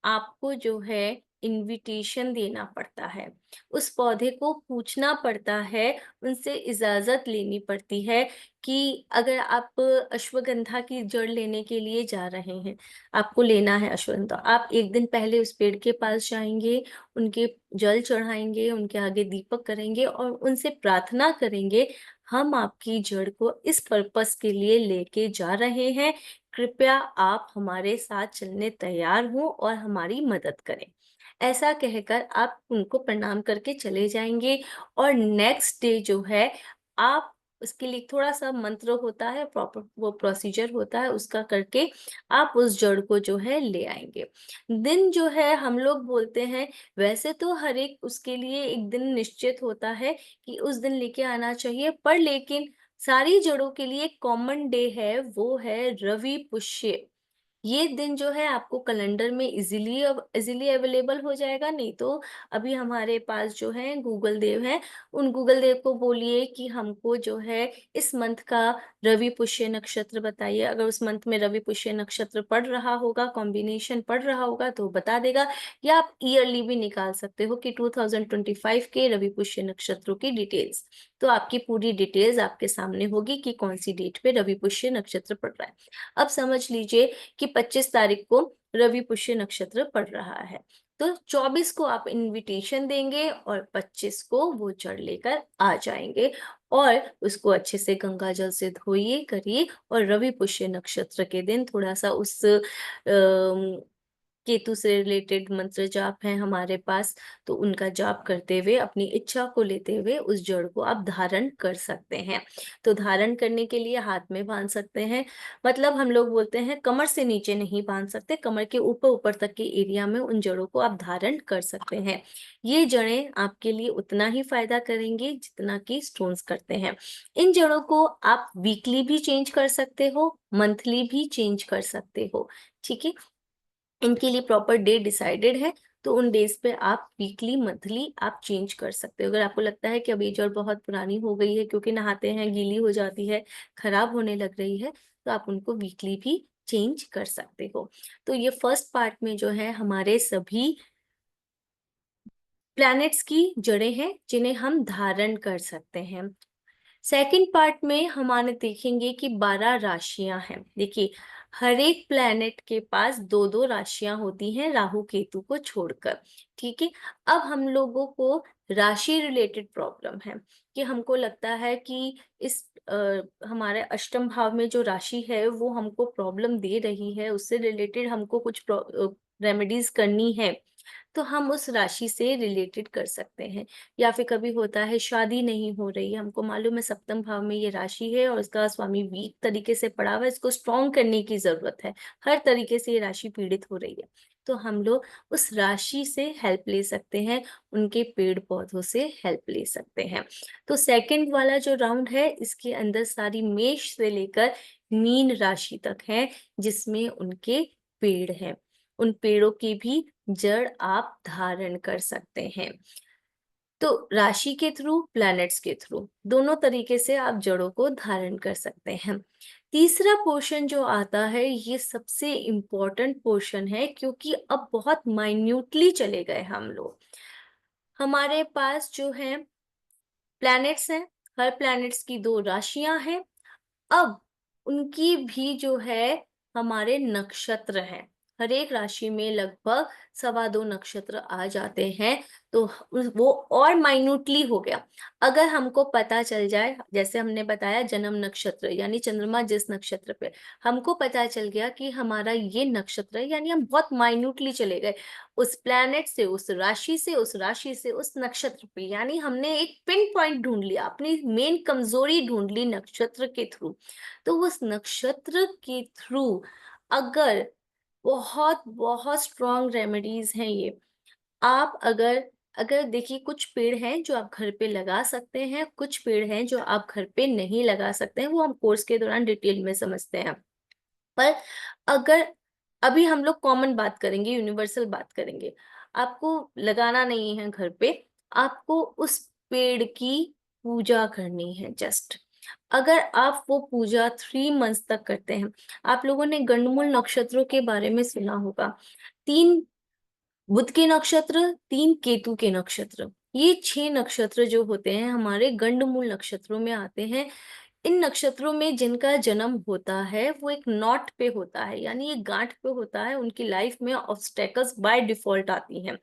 आपको जो है इन्विटेशन देना पड़ता है। उस पौधे को पूछना पड़ता है, उनसे इजाज़त लेनी पड़ती है कि अगर आप अश्वगंधा की जड़ लेने के लिए जा रहे हैं, आपको लेना है अश्वगंधा, आप 1 दिन पहले उस पेड़ के पास जाएँगे, उनके जल चढ़ाएँगे, उनके आगे दीपक करेंगे और उनसे प्रार्थना करेंगे, हम आपकी जड़ को इस पर्पस के लिए लेके जा रहे हैं, कृपया आप हमारे साथ चलने तैयार हों और हमारी मदद करें। ऐसा कहकर आप उनको प्रणाम करके चले जाएँगे, और नेक्स्ट डे जो है, आप उसके लिए थोड़ा-सा मंत्र होता है, प्रॉपर वो प्रोसीजर होता है, उसका करके आप उस जड़ को जो है ले आएँगे। दिन जो है हम लोग बोलते हैं, वैसे तो हर एक उसके लिए एक दिन निश्चित होता है कि उस दिन लेके आना चाहिए, पर लेकिन सारी जड़ों के लिए एक कॉमन डे है, वो है रवि पुष्य। ये दिन जो है आपको कैलेंडर में इज़िली अवेलेबल हो जाएगा, नहीं तो अभी हमारे पास जो है गूगल देव हैं, उन गूगल देव को बोलिए कि हमको जो है इस मंथ का रवि पुष्य नक्षत्र बताइए। अगर उस मंथ में रवि पुष्य नक्षत्र पड़ रहा होगा, कॉम्बिनेशन पड़ रहा होगा तो बता देगा, या आप ईयरली भी निकाल सकते हो कि 2025 के रवि पुष्य नक्षत्रों की डिटेल्स। तो आपकी पूरी डिटेल्स आपके सामने होगी कि कौन-सी डेट पे रवि पुष्य नक्षत्र पड़ रहा है। अब समझ लीजिए कि 25 तारीख को रवि पुष्य नक्षत्र पड़ रहा है, तो 24 को आप इन्विटेशन देंगे और 25 को वो जड़ लेकर आ जाएँगे, और उसको अच्छे से गंगा जल से धोइए, करिए, और रवि पुष्य नक्षत्र के दिन थोड़ा-सा केतु से रिलेटेड मंत्र जाप हैं हमारे पास, तो उनका जाप करते हुए अपनी इच्छा को लेते हुए उस जड़ को आप धारण कर सकते हैं। तो धारण करने के लिए हाथ में बांध सकते हैं, मतलब हम लोग बोलते हैं कमर से नीचे नहीं बांध सकते, कमर के ऊपर ऊपर तक के एरिया में उन जड़ों को आप धारण कर सकते हैं। ये जड़ें आपके लिए उतना ही फायदा करेंगे जितना कि स्टोन्स करते हैं। इन जड़ों को आप वीकली भी चेंज कर सकते हो, मंथली भी चेंज कर सकते हो, ठीक है। इनके लिए प्रॉपर डे डिसाइडेड है, तो उन डेज पे आप वीकली मंथली आप चेंज कर सकते हो। अगर आपको लगता है कि अब ये जड़ बहुत पुरानी हो गई है, क्योंकि नहाते हैं गीली हो जाती है, खराब होने लग रही है, तो आप उनको वीकली भी चेंज कर सकते हो। तो ये फर्स्ट पार्ट में जो है हमारे सभी प्लैनेट्स की जड़ें हैं जिन्हें हम धारण कर सकते हैं। सेकंड पार्ट में हमारे देखेंगे कि 12 राशियां हैं। देखिए, हर एक प्लैनेट के पास दो दो राशियां होती हैं राहु केतु को छोड़कर, ठीक है। अब हम लोगों को राशि रिलेटेड प्रॉब्लम है कि हमको लगता है कि इस हमारे अष्टम भाव में जो राशि है वो हमको प्रॉब्लम दे रही है, उससे रिलेटेड हमको कुछ रेमेडीज करनी है, तो हम उस राशि से रिलेटेड कर सकते हैं। या फिर कभी होता है शादी नहीं हो रही है, हमको मालूम है सप्तम भाव में ये राशि है और इसका स्वामी वीक तरीके से पड़ा हुआ है, इसको स्ट्रॉन्ग करने की जरूरत है, हर तरीके से ये राशि पीड़ित हो रही है, तो हम लोग उस राशि से हेल्प ले सकते हैं, उनके पेड़ पौधों से हेल्प ले सकते हैं। तो सेकंड वाला जो राउंड है इसके अंदर सारी मेष से लेकर मीन राशि तक है, जिसमें उनके पेड़ हैं, उन पेड़ों की भी जड़ आप धारण कर सकते हैं। तो राशि के थ्रू, प्लैनेट्स के थ्रू, दोनों तरीके से आप जड़ों को धारण कर सकते हैं। तीसरा पोर्शन जो आता है ये सबसे इम्पोर्टेंट पोर्शन है, क्योंकि अब बहुत माइन्यूटली चले गए हम लोग। हमारे पास जो है प्लैनेट्स हैं, हर प्लैनेट्स की दो राशियां हैं। अब उनकी भी जो है हमारे नक्षत्र हैं, हर एक राशि में लगभग 2.25 नक्षत्र आ जाते हैं, तो वो और माइन्यूटली हो गया। अगर हमको पता चल जाए, जैसे हमने बताया जन्म नक्षत्र यानी चंद्रमा जिस नक्षत्र पे, हमको पता चल गया कि हमारा ये नक्षत्र है, यानी हम बहुत माइन्यूटली चले गए उस प्लैनेट से, उस राशि से, उस राशि से उस नक्षत्र पे, यानी हमने एक पिन पॉइंट ढूंढ लिया, अपनी मेन कमजोरी ढूंढ ली नक्षत्र के थ्रू। तो उस नक्षत्र के थ्रू अगर बहुत बहुत स्ट्रॉन्ग रेमेडीज हैं ये, आप अगर अगर देखिए, कुछ पेड़ हैं जो आप घर पे लगा सकते हैं, कुछ पेड़ हैं जो आप घर पे नहीं लगा सकते हैं, वो हम कोर्स के दौरान डिटेल में समझते हैं। पर अगर अभी हम लोग कॉमन बात करेंगे, यूनिवर्सल बात करेंगे, आपको लगाना नहीं है घर पे, आपको उस पेड़ की पूजा करनी है जस्ट। अगर आप वो पूजा 3 मंथ्स तक करते हैं, आप लोगों ने गंडमूल नक्षत्रों के बारे में सुना होगा, 3 बुध के नक्षत्र, 3 केतु के नक्षत्र, ये 6 नक्षत्र जो होते हैं हमारे गंडमूल नक्षत्रों में आते हैं। इन नक्षत्रों में जिनका जन्म होता है वो एक नॉट पे होता है, यानी ये गांठ पे होता है, उनकी लाइफ में ऑब्स्टेकल्स बाय डिफॉल्ट आती हैं।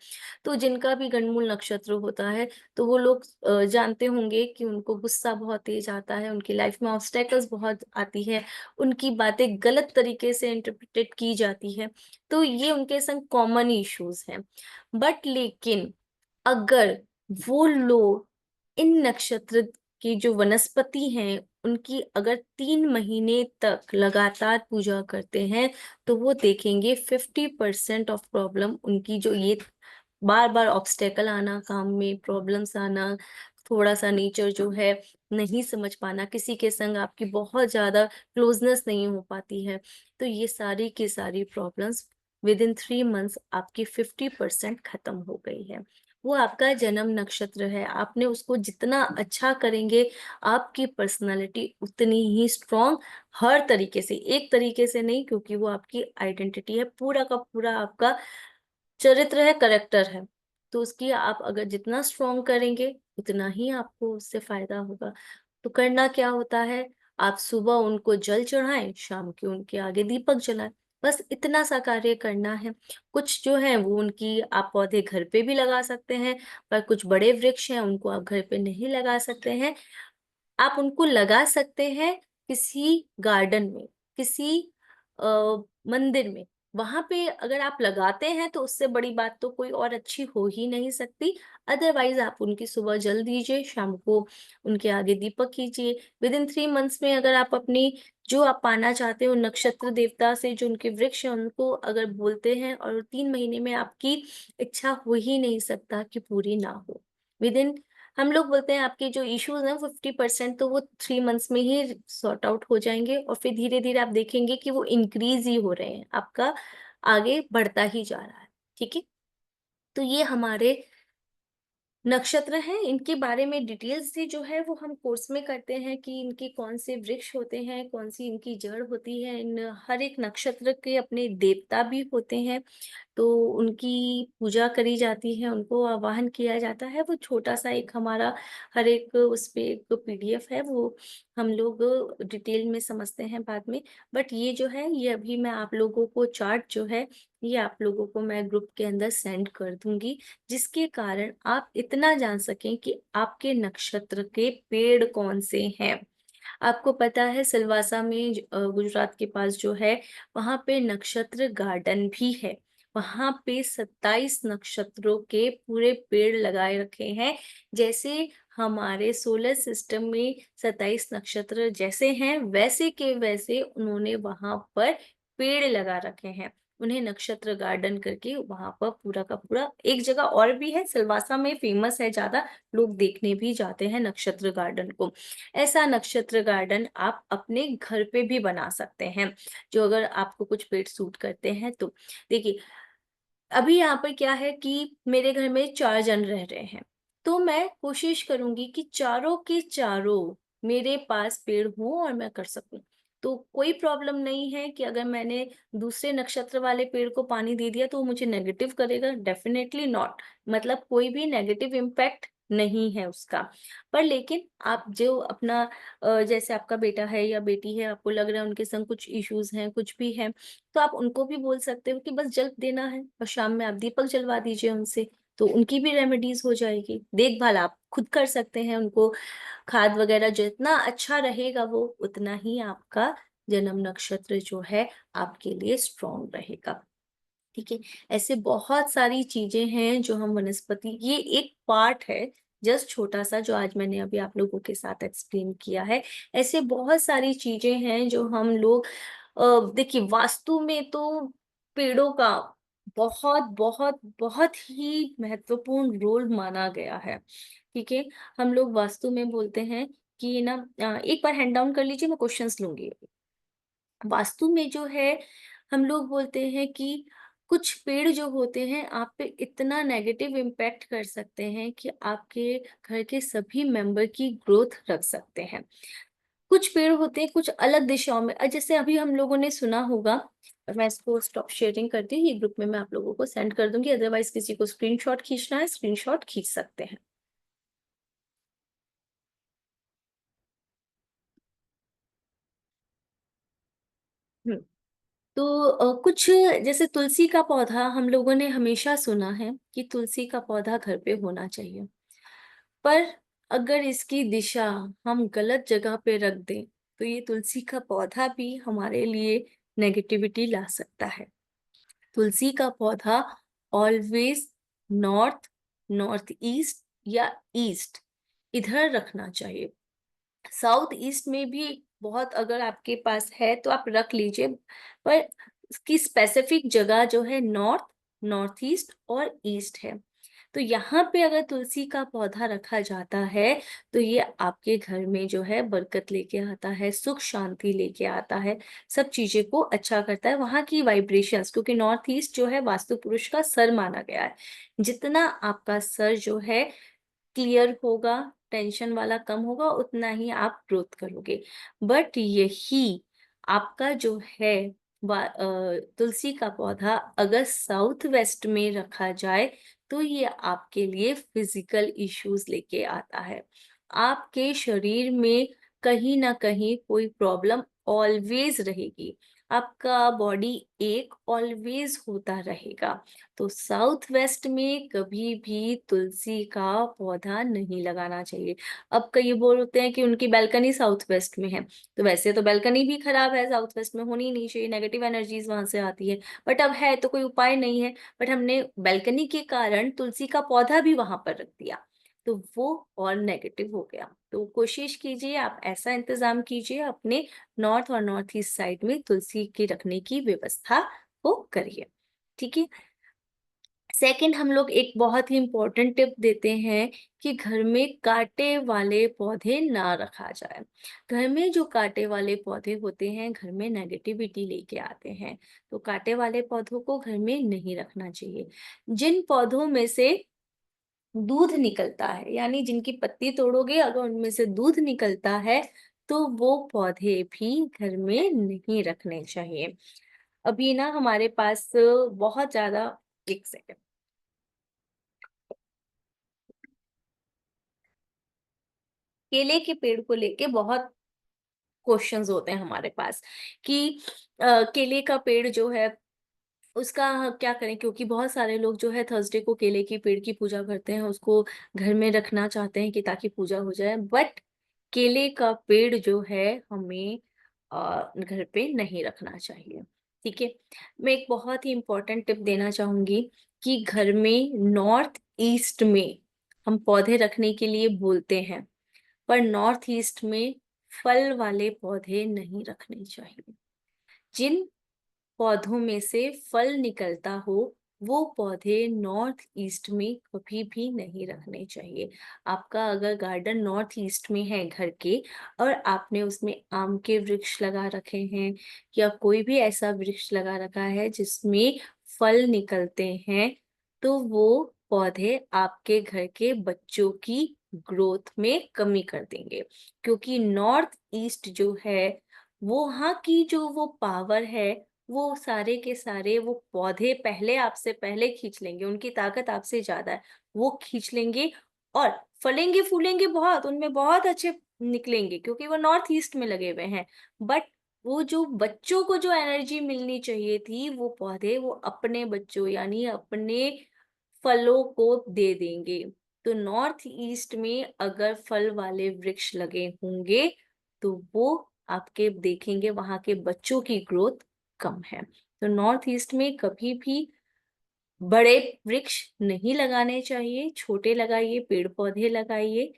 तो जिनका भी गंडमूल नक्षत्र होता है, तो वो लोग जानते होंगे कि उनको गुस्सा बहुत तेज आता है, उनकी लाइफ में ऑब्स्टेकल्स बहुत आती है, उनकी बातें गलत तरीके से इंटरप्रेटेड की जाती है, तो ये उनके संग कॉमन इश्यूज हैं। बट लेकिन अगर वो लोग इन नक्षत्र की जो वनस्पति हैं उनकी अगर 3 महीने तक लगातार पूजा करते हैं, तो वो देखेंगे 50% ऑफ प्रॉब्लम उनकी, जो ये बार बार ऑब्स्टेकल आना, काम में प्रॉब्लम्स आना, थोड़ा सा नेचर जो है नहीं समझ पाना, किसी के संग आपकी बहुत ज्यादा क्लोजनेस नहीं हो पाती है, तो ये सारी की सारी प्रॉब्लम्स विद इन 3 मंथ्स आपकी 50% खत्म हो गई है। वो आपका जन्म नक्षत्र है, आपने उसको जितना अच्छा करेंगे, आपकी पर्सनालिटी उतनी ही स्ट्रॉन्ग, हर तरीके से, एक तरीके से नहीं, क्योंकि वो आपकी आइडेंटिटी है, पूरा का पूरा आपका चरित्र है, करेक्टर है, तो उसकी आप अगर जितना स्ट्रॉन्ग करेंगे उतना ही आपको उससे फायदा होगा। तो करना क्या होता है, आप सुबह उनको जल चढ़ाएं, शाम के उनके आगे दीपक जलाएं, बस इतना सा कार्य करना है। कुछ जो है वो उनकी आप पौधे घर पे भी लगा सकते हैं, पर कुछ बड़े वृक्ष हैं उनको आप घर पे नहीं लगा सकते हैं, आप उनको लगा सकते हैं किसी गार्डन में, किसी मंदिर में, वहां पे अगर आप लगाते हैं तो उससे बड़ी बात तो कोई और अच्छी हो ही नहीं सकती। अदरवाइज आप उनकी सुबह जल दीजिए, शाम को उनके आगे दीपक कीजिए। विद इन 3 मंथ्स में अगर आप अपनी जो आप पाना चाहते हो नक्षत्र देवता से, जो उनके वृक्ष हैं उनको अगर बोलते हैं, और 3 महीने में आपकी इच्छा हो ही नहीं सकता कि पूरी ना हो। विद इन, हम लोग बोलते हैं आपके जो इश्यूज हैं 50% तो वो 3 मंथ्स में ही सॉर्ट आउट हो जाएंगे, और फिर धीरे धीरे आप देखेंगे कि वो इंक्रीज ही हो रहे हैं, आपका आगे बढ़ता ही जा रहा है। ठीक है, तो ये हमारे नक्षत्र हैं। इनके बारे में डिटेल्स से जो है वो हम कोर्स में करते हैं कि इनके कौन से वृक्ष होते हैं, कौन सी इनकी जड़ होती है। इन हर एक नक्षत्र के अपने देवता भी होते हैं, तो उनकी पूजा करी जाती है, उनको आवाहन किया जाता है। वो छोटा-सा एक हमारा हर एक उस पे एक पीडीएफ है, वो हम लोग डिटेल में समझते हैं बाद में। बट ये जो है, ये अभी मैं आप लोगों को चार्ट जो है, ये आप लोगों को मैं ग्रुप के अंदर सेंड कर दूँगी, जिसके कारण आप इतना जान सकें कि आपके नक्षत्र के पेड़ कौन से हैं। आपको पता है सिलवासा में गुजरात के पास जो है, वहाँ पे नक्षत्र गार्डन भी है। वहाँ पे 27 नक्षत्रों के पूरे पेड़ लगाए रखे हैं। जैसे हमारे सोलर सिस्टम में 27 नक्षत्र जैसे हैं, वैसे के वैसे उन्होंने वहाँ पर पेड़ लगा रखे हैं। उन्हें नक्षत्र गार्डन करके वहाँ पर पूरा का पूरा, एक जगह और भी है सिलवासा में, फेमस है, ज़्यादा लोग देखने भी जाते हैं नक्षत्र गार्डन को। ऐसा नक्षत्र गार्डन आप अपने घर पे भी बना सकते हैं, जो अगर आपको कुछ पेड़ सूट करते हैं तो। देखिए, अभी यहाँ पर क्या है कि मेरे घर में 4 जन रह रहे हैं, तो मैं कोशिश करूँगी कि चारों के चारों मेरे पास पेड़ हों और मैं कर सकूँ। तो कोई प्रॉब्लम नहीं है कि अगर मैंने दूसरे नक्षत्र वाले पेड़ को पानी दे दिया तो वो मुझे नेगेटिव करेगा, डेफिनिटली नॉट। मतलब कोई भी नेगेटिव इम्पैक्ट नहीं है उसका। पर लेकिन आप जो अपना जैसे आपका बेटा है या बेटी है, आपको लग रहा है उनके संग कुछ इश्यूज़ हैं, कुछ भी है, तो आप उनको भी बोल सकते हो कि बस जल देना है और शाम में आप दीपक जलवा दीजिए उनसे, तो उनकी भी रेमेडीज हो जाएगी। देखभाल आप खुद कर सकते हैं, उनको खाद वगैरह जितना अच्छा रहेगा वो उतना ही आपका जन्म नक्षत्र जो है आपके लिए स्ट्रॉन्ग रहेगा। ठीक है, ऐसे बहुत सारी चीजें हैं जो हम वनस्पति, ये एक पार्ट है जस्ट छोटा सा जो आज मैंने अभी आप लोगों के साथ एक्सप्लेन किया है। ऐसे बहुत सारी चीजें हैं जो हम लोग देखिए, वास्तु में तो पेड़ों का बहुत बहुत बहुत ही महत्वपूर्ण रोल माना गया है। ठीक है, हम लोग वास्तु में बोलते हैं कि ना, एक बार हैंड डाउन कर लीजिए, मैं क्वेश्चंस लूंगी। वास्तु में जो है, हम लोग बोलते हैं कि कुछ पेड़ जो होते हैं आप पे इतना नेगेटिव इम्पैक्ट कर सकते हैं कि आपके घर के सभी मेंबर की ग्रोथ रख सकते हैं। कुछ पेड़ होते हैं कुछ अलग दिशाओं में, जैसे अभी हम लोगों ने सुना होगा, मैं इसको स्टॉप शेयरिंग करती हूँ, ये ग्रुप में मैं आप लोगों को सेंड कर दूंगी, अदरवाइज किसी को स्क्रीनशॉट खींचना है स्क्रीनशॉट खींच सकते हैं। हम्म, तो कुछ, जैसे तुलसी का पौधा हम लोगों ने हमेशा सुना है कि तुलसी का पौधा घर पे होना चाहिए, पर अगर इसकी दिशा हम गलत जगह पे रख दें तो ये तुलसी का पौधा भी हमारे लिए नेगेटिविटी ला सकता है। तुलसी का पौधा ऑलवेज नॉर्थ, नॉर्थ ईस्ट या ईस्ट इधर रखना चाहिए। साउथ ईस्ट में भी बहुत अगर आपके पास है तो आप रख लीजिए, पर इसकी स्पेसिफिक जगह जो है नॉर्थ, नॉर्थ ईस्ट और ईस्ट है। तो यहाँ पे अगर तुलसी का पौधा रखा जाता है तो ये आपके घर में जो है बरकत लेके आता है, सुख शांति लेके आता है, सब चीजें को अच्छा करता है। वहाँ की वाइब्रेशंस, क्योंकि नॉर्थ ईस्ट जो है वास्तु पुरुष का सर माना गया है, जितना आपका सर जो है क्लियर होगा, टेंशन वाला कम होगा, उतना ही आप ग्रोथ करोगे। बट यही आपका जो है तुलसी का पौधा अगर साउथ वेस्ट में रखा जाए तो ये आपके लिए फिजिकल इश्यूज लेके आता है। आपके शरीर में कहीं ना कहीं कोई प्रॉब्लम ऑलवेज रहेगी। आपका बॉडी एक ऑलवेज होता रहेगा। तो साउथ वेस्ट में कभी भी तुलसी का पौधा नहीं लगाना चाहिए। अब कई बोलते हैं कि उनकी बैल्कनी साउथ वेस्ट में है, तो वैसे तो बैल्कनी भी खराब है, साउथ वेस्ट में होनी ही नहीं चाहिए, नेगेटिव एनर्जीज वहां से आती है। बट अब है तो कोई उपाय नहीं है, बट हमने बैल्कनी के कारण तुलसी का पौधा भी वहां पर रख दिया, तो वो और नेगेटिव हो गया। तो कोशिश कीजिए आप ऐसा इंतजाम कीजिए अपने नॉर्थ और नॉर्थ ईस्ट साइड में तुलसी के रखने की व्यवस्था को करिए। ठीक है। सेकंड, हम लोग एक बहुत ही इम्पोर्टेंट टिप देते हैं कि घर में कांटे वाले पौधे ना रखा जाए। घर में जो कांटे वाले पौधे होते हैं घर में नेगेटिविटी लेके आते हैं, तो कांटे वाले पौधों को घर में नहीं रखना चाहिए। जिन पौधों में से दूध निकलता है, यानी जिनकी पत्ती तोड़ोगे अगर उनमें से दूध निकलता है, तो वो पौधे भी घर में नहीं रखने चाहिए। अभी ना हमारे पास बहुत ज्यादा, एक सेकंड, केले के पेड़ को लेके बहुत क्वेश्चंस होते हैं हमारे पास कि केले का पेड़ जो है उसका क्या करें, क्योंकि बहुत सारे लोग जो है थर्सडे को केले की पेड़ की पूजा करते हैं, उसको घर में रखना चाहते हैं कि ताकि पूजा हो जाए। बट केले का पेड़ जो है हमें घर पे नहीं रखना चाहिए। ठीक है। मैं एक बहुत ही इंपॉर्टेंट टिप देना चाहूंगी कि घर में नॉर्थ ईस्ट में हम पौधे रखने के लिए बोलते हैं, पर नॉर्थ ईस्ट में फल वाले पौधे नहीं रखने चाहिए। जिन पौधों में से फल निकलता हो वो पौधे नॉर्थ ईस्ट में कभी भी नहीं रखने चाहिए। आपका अगर गार्डन नॉर्थ ईस्ट में है घर के, और आपने उसमें आम के वृक्ष लगा रखे हैं या कोई भी ऐसा वृक्ष लगा रखा है जिसमें फल निकलते हैं, तो वो पौधे आपके घर के बच्चों की ग्रोथ में कमी कर देंगे। क्योंकि नॉर्थ ईस्ट जो है वो वहाँ की जो वो पावर है, वो सारे के सारे वो पौधे पहले आपसे पहले खींच लेंगे, उनकी ताकत आपसे ज्यादा है, वो खींच लेंगे और फलेंगे फूलेंगे बहुत, उनमें बहुत अच्छे निकलेंगे क्योंकि वो नॉर्थ ईस्ट में लगे हुए हैं। बट वो जो बच्चों को जो एनर्जी मिलनी चाहिए थी वो पौधे वो अपने बच्चों यानी अपने फलों को दे देंगे। तो नॉर्थ ईस्ट में अगर फल वाले वृक्ष लगे होंगे तो वो आपके देखेंगे वहां के बच्चों की ग्रोथ कम है। तो नॉर्थ ईस्ट में कभी भी बड़े वृक्ष नहीं लगाने चाहिए, छोटे लगाइए, पेड़ पौधे लगाइए।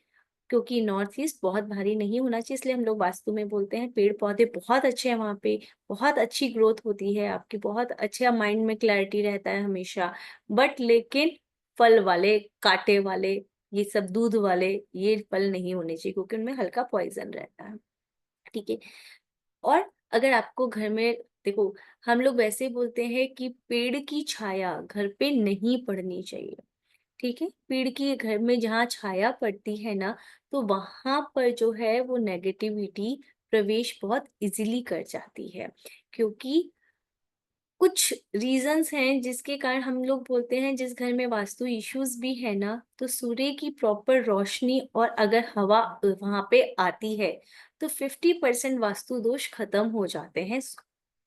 क्योंकि नॉर्थ ईस्ट बहुत भारी नहीं होना चाहिए, इसलिए हम लोग वास्तु में बोलते हैं पेड़ पौधे बहुत अच्छे हैं वहां पे, बहुत अच्छी ग्रोथ होती है आपकी, बहुत अच्छा माइंड में क्लैरिटी रहता है हमेशा। बट लेकिन फल वाले, कांटे वाले, ये सब दूध वाले, ये फल नहीं होने चाहिए क्योंकि उनमें हल्का पॉइजन रहता है। ठीक है। और अगर आपको घर में, देखो, हम लोग वैसे ही बोलते हैं कि पेड़ की छाया घर पे नहीं पड़नी चाहिए। ठीक है। पेड़ की घर में जहाँ छाया पड़ती है ना, तो वहां पर जो है वो नेगेटिविटी प्रवेश बहुत इजीली कर जाती है। क्योंकि कुछ रीजंस हैं जिसके कारण हम लोग बोलते हैं जिस घर में वास्तु इश्यूज भी है ना, तो सूर्य की प्रॉपर रोशनी और अगर हवा वहां पे आती है तो 50% वास्तु दोष खत्म हो जाते हैं।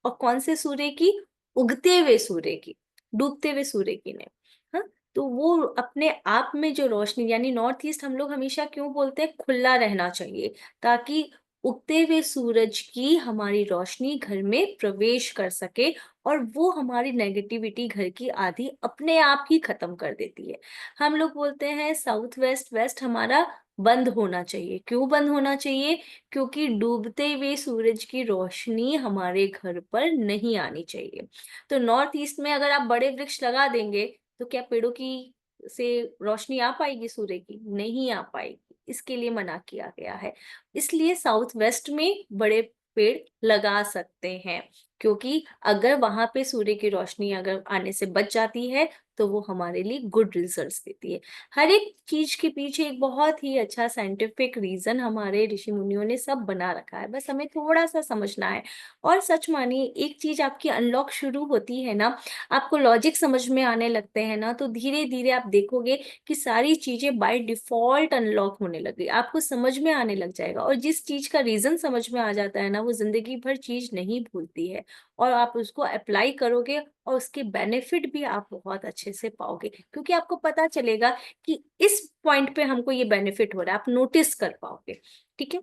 और कौन से सूर्य की? उगते हुए सूर्य की, डूबते हुए सूर्य की नहीं। हाँ। तो वो अपने आप में जो रोशनी, यानी नॉर्थ ईस्ट हम लोग हमेशा क्यों बोलते हैं खुला रहना चाहिए, ताकि उगते हुए सूरज की हमारी रोशनी घर में प्रवेश कर सके और वो हमारी नेगेटिविटी घर की आधी अपने आप ही खत्म कर देती है। हम लोग बोलते हैं साउथ वेस्ट, वेस्ट हमारा बंद होना चाहिए। क्यों बंद होना चाहिए? क्योंकि डूबते हुए सूरज की रोशनी हमारे घर पर नहीं आनी चाहिए। तो नॉर्थ ईस्ट में अगर आप बड़े वृक्ष लगा देंगे तो क्या पेड़ों की से रोशनी आ पाएगी सूर्य की? नहीं आ पाएगी, इसके लिए मना किया गया है। इसलिए साउथ वेस्ट में बड़े पेड़ लगा सकते हैं, क्योंकि अगर वहां पे सूर्य की रोशनी अगर आने से बच जाती है तो वो हमारे लिए गुड रिजल्ट्स देती है। हर एक चीज के पीछे एक बहुत ही अच्छा साइंटिफिक रीजन हमारे ऋषि मुनियों ने सब बना रखा है, बस हमें थोड़ा सा समझना है। और सच मानिए, एक चीज आपकी अनलॉक शुरू होती है ना, आपको लॉजिक समझ में आने लगते हैं ना, तो धीरे धीरे आप देखोगे कि सारी चीजें बाय डिफॉल्ट अनलॉक होने लगी, आपको समझ में आने लग जाएगा। और जिस चीज का रीजन समझ में आ जाता है ना, वो जिंदगी भर चीज नहीं भूलती है। और आप उसको अप्लाई करोगे और उसके बेनिफिट भी आप बहुत अच्छे से पाओगे, क्योंकि आपको पता चलेगा कि इस पॉइंट पे हमको ये बेनिफिट हो रहा है, आप नोटिस कर पाओगे। ठीक है,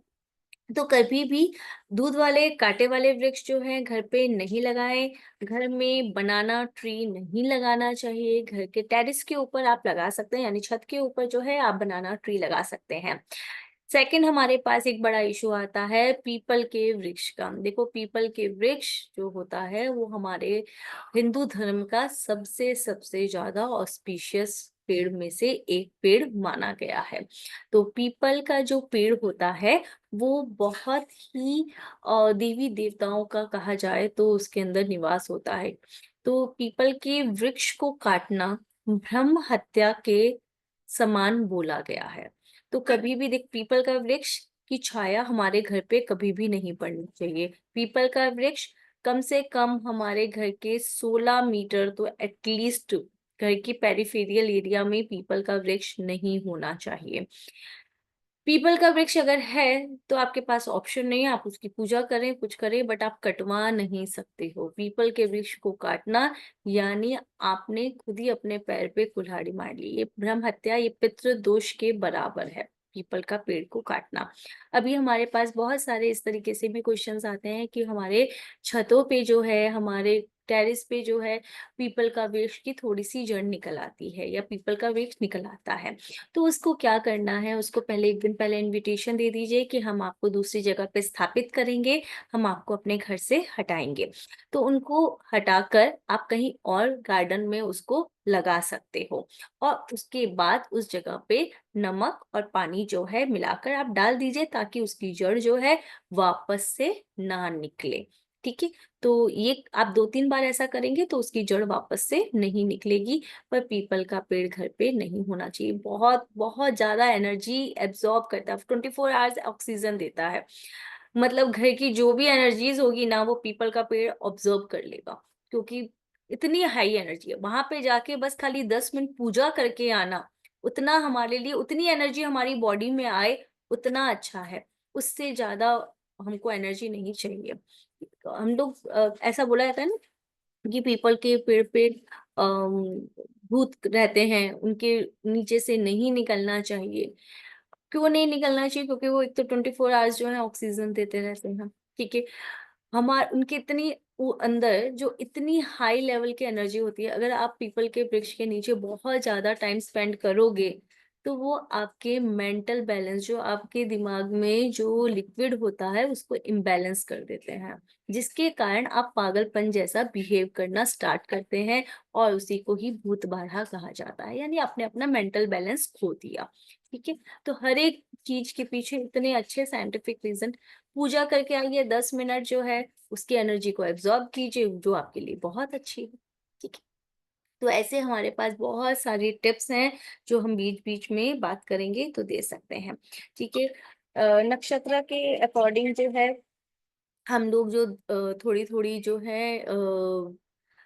तो कभी भी दूध वाले कांटे वाले वृक्ष जो है घर पे नहीं लगाएं। घर में बनाना ट्री नहीं लगाना चाहिए। घर के टेरेस के ऊपर आप लगा सकते हैं, यानी छत के ऊपर जो है आप बनाना ट्री लगा सकते हैं। सेकंड, हमारे पास एक बड़ा इशू आता है पीपल के वृक्ष का। देखो, पीपल के वृक्ष जो होता है वो हमारे हिंदू धर्म का सबसे सबसे ज्यादा ऑस्पिशियस पेड़ में से एक पेड़ माना गया है। तो पीपल का जो पेड़ होता है वो बहुत ही देवी देवताओं का कहा जाए तो उसके अंदर निवास होता है। तो पीपल के वृक्ष को काटना ब्रह्म हत्या के समान बोला गया है। तो कभी भी देख, पीपल का वृक्ष की छाया हमारे घर पे कभी भी नहीं पड़नी चाहिए। पीपल का वृक्ष कम से कम हमारे घर के 16 मीटर तो एटलीस्ट घर की पेरिफेरियल एरिया में पीपल का वृक्ष नहीं होना चाहिए। पीपल का वृक्ष अगर है तो आपके पास ऑप्शन नहीं है, आप उसकी पूजा करें कुछ करें, बट आप कटवा नहीं सकते हो। पीपल के वृक्ष को काटना यानी आपने खुद ही अपने पैर पे कुल्हाड़ी मार ली। ये ब्रह्म हत्या, ये पितृदोष के बराबर है, पीपल का पेड़ को काटना। अभी हमारे पास बहुत सारे इस तरीके से भी क्वेश्चंस आते हैं कि हमारे छतों पे जो है, हमारे टेरिस पे जो है पीपल का वृक्ष की थोड़ी सी जड़ निकल आती है या पीपल का वृक्ष निकल आता है। तो उसको क्या करना है, उसको पहले एक दिन पहले इनविटेशन दे दीजिए कि हम आपको दूसरी जगह पे स्थापित करेंगे, हम आपको अपने घर से हटाएंगे। तो उनको हटाकर आप कहीं और गार्डन में उसको लगा सकते हो, और उसके बाद उस जगह पे नमक और पानी जो है मिलाकर आप डाल दीजिए, ताकि उसकी जड़ जो है वापस से ना निकले। ठीक है, तो ये आप 2-3 बार ऐसा करेंगे तो उसकी जड़ वापस से नहीं निकलेगी। पर पीपल का पेड़ घर पे नहीं होना चाहिए, बहुत बहुत ज्यादा एनर्जी एब्जॉर्ब करता है, 24 आवर्स ऑक्सीजन देता है। मतलब घर की जो भी एनर्जीज होगी ना वो पीपल का पेड़ ऑब्जर्व कर लेगा, क्योंकि इतनी हाई एनर्जी है। वहां पे जाके बस खाली 10 मिनट पूजा करके आना, उतना हमारे लिए, उतनी एनर्जी हमारी बॉडी में आए उतना अच्छा है। उससे ज्यादा हमको एनर्जी नहीं चाहिए। हम लोग ऐसा बोला जाता है ना कि पीपल के पेड़ पे भूत रहते हैं, उनके नीचे से नहीं निकलना चाहिए। क्यों नहीं निकलना चाहिए? क्योंकि वो एक तो 24 आवर्स जो है ऑक्सीजन देते रहते हैं। ठीक है, हमारे उनकी इतनी वो अंदर जो इतनी हाई लेवल की एनर्जी होती है, अगर आप पीपल के वृक्ष के नीचे बहुत ज्यादा टाइम स्पेंड करोगे तो वो आपके मेंटल बैलेंस, जो आपके दिमाग में जो लिक्विड होता है उसको इम्बैलेंस कर देते हैं, जिसके कारण आप पागलपन जैसा बिहेव करना स्टार्ट करते हैं, और उसी को ही भूत बाधा कहा जाता है, यानी आपने अपना मेंटल बैलेंस खो दिया। ठीक है, तो हर एक चीज के पीछे इतने अच्छे साइंटिफिक रीजन। पूजा करके आइए, 10 मिनट जो है उसकी एनर्जी को एब्जॉर्ब कीजिए, जो आपके लिए बहुत अच्छी है। ठीक है, तो ऐसे हमारे पास बहुत सारी टिप्स हैं जो हम बीच बीच में बात करेंगे तो दे सकते हैं। ठीक है, नक्षत्र के अकॉर्डिंग जो है हम लोग जो थोड़ी थोड़ी जो है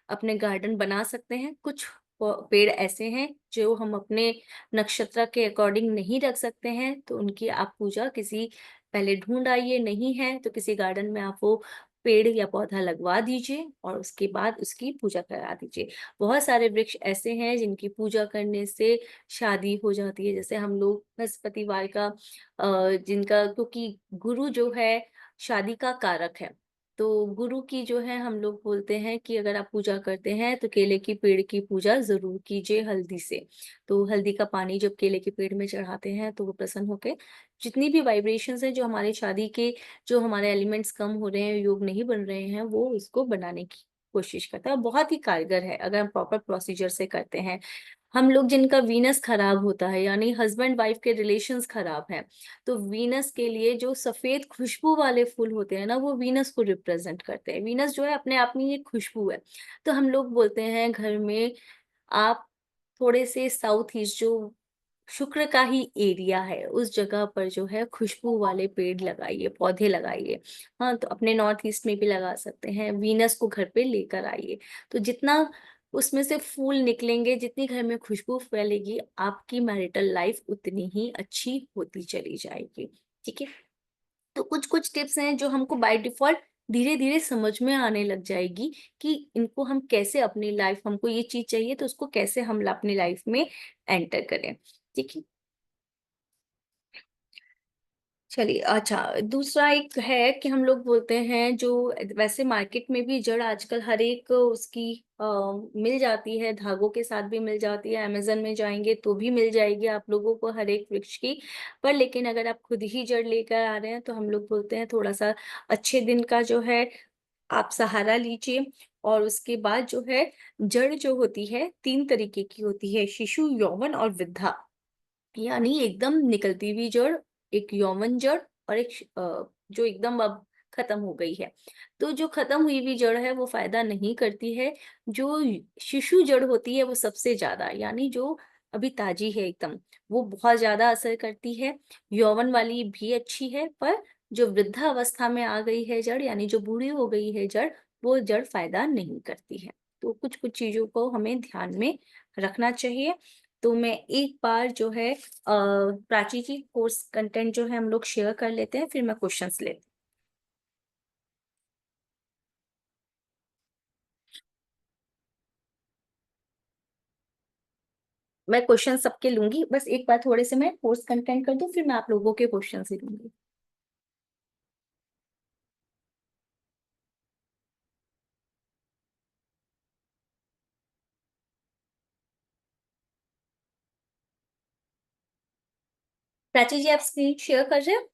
अपने गार्डन बना सकते हैं। कुछ पेड़ ऐसे हैं जो हम अपने नक्षत्र के अकॉर्डिंग नहीं रख सकते हैं, तो उनकी आप पूजा किसी, पहले ढूंढ आइए, नहीं है तो किसी गार्डन में आप वो पेड़ या पौधा लगवा दीजिए और उसके बाद उसकी पूजा करा दीजिए। बहुत सारे वृक्ष ऐसे हैं जिनकी पूजा करने से शादी हो जाती है, जैसे हम लोग बृहस्पतिवार का जिनका, क्योंकि गुरु जो है शादी का कारक है, तो गुरु की जो है हम लोग बोलते हैं कि अगर आप पूजा करते हैं तो केले की पेड़ की पूजा जरूर कीजिए हल्दी से। तो हल्दी का पानी जब केले के पेड़ में चढ़ाते हैं तो वो प्रसन्न होके जितनी भी वाइब्रेशंस हैं, जो हमारे शादी के, जो हमारे एलिमेंट्स कम हो रहे हैं, योग नहीं बन रहे हैं, वो उसको बनाने की कोशिश करता है। और बहुत ही कारगर है अगर हम प्रॉपर प्रोसीजर से करते हैं। हम लोग जिनका वीनस खराब होता है, यानी हस्बैंड वाइफ के रिलेशंस खराब हैं, तो वीनस के लिए जो सफेद खुशबू वाले फूल होते हैं ना, वो वीनस को रिप्रेजेंट करते हैं। वीनस जो है अपने आप में ये खुशबू है। तो हम लोग बोलते हैं घर में आप थोड़े से साउथ ईस्ट, जो शुक्र का ही एरिया है, उस जगह पर जो है खुशबू वाले पेड़ लगाइए, पौधे लगाइए। हाँ, तो अपने नॉर्थ ईस्ट में भी लगा सकते हैं। वीनस को घर पे लेकर आइए, तो जितना उसमें से फूल निकलेंगे, जितनी घर में खुशबू फैलेगी, आपकी मैरिटल लाइफ उतनी ही अच्छी होती चली जाएगी। ठीक है, तो कुछ कुछ टिप्स हैं जो हमको बाय डिफॉल्ट धीरे धीरे समझ में आने लग जाएगी कि इनको हम कैसे अपनी लाइफ, हमको ये चीज चाहिए तो उसको कैसे हम अपनी लाइफ में एंटर करें। ठीक है, चलिए। अच्छा, दूसरा एक है कि हम लोग बोलते हैं जो, वैसे मार्केट में भी जड़ आजकल हर एक उसकी मिल जाती है, धागों के साथ भी मिल जाती है, अमेजन में जाएंगे तो भी मिल जाएगी आप लोगों को हर एक वृक्ष की। पर लेकिन अगर आप खुद ही जड़ लेकर आ रहे हैं तो हम लोग बोलते हैं थोड़ा सा अच्छे दिन का जो है आप सहारा लीजिए। और उसके बाद जो है, जड़ जो होती है 3 तरीके की होती है, शिशु, यौवन और वृद्धा। यानी एकदम निकलती हुई जड़, एक यौवन जड़, और एक जो एकदम अब खत्म हो गई है। तो जो खत्म हुई हुई जड़ है वो फायदा नहीं करती है। जो शिशु जड़ होती है वो सबसे ज्यादा, यानी जो अभी ताजी है एकदम, वो बहुत ज्यादा असर करती है। यौवन वाली भी अच्छी है, पर जो वृद्धावस्था में आ गई है जड़, यानी जो बूढ़ी हो गई है जड़, वो जड़ फायदा नहीं करती है। तो कुछ कुछ चीजों को हमें ध्यान में रखना चाहिए। तो मैं एक बार जो है प्राची जी, कोर्स कंटेंट जो है हम लोग शेयर कर लेते हैं, फिर मैं क्वेश्चंस लेती हूँ। मैं क्वेश्चन सबके लूंगी, बस एक बार थोड़े से मैं कोर्स कंटेंट कर दूं, फिर मैं आप लोगों के क्वेश्चन ही लूंगी। प्राची जी, आप स्क्रीन शेयर कर रहे हो?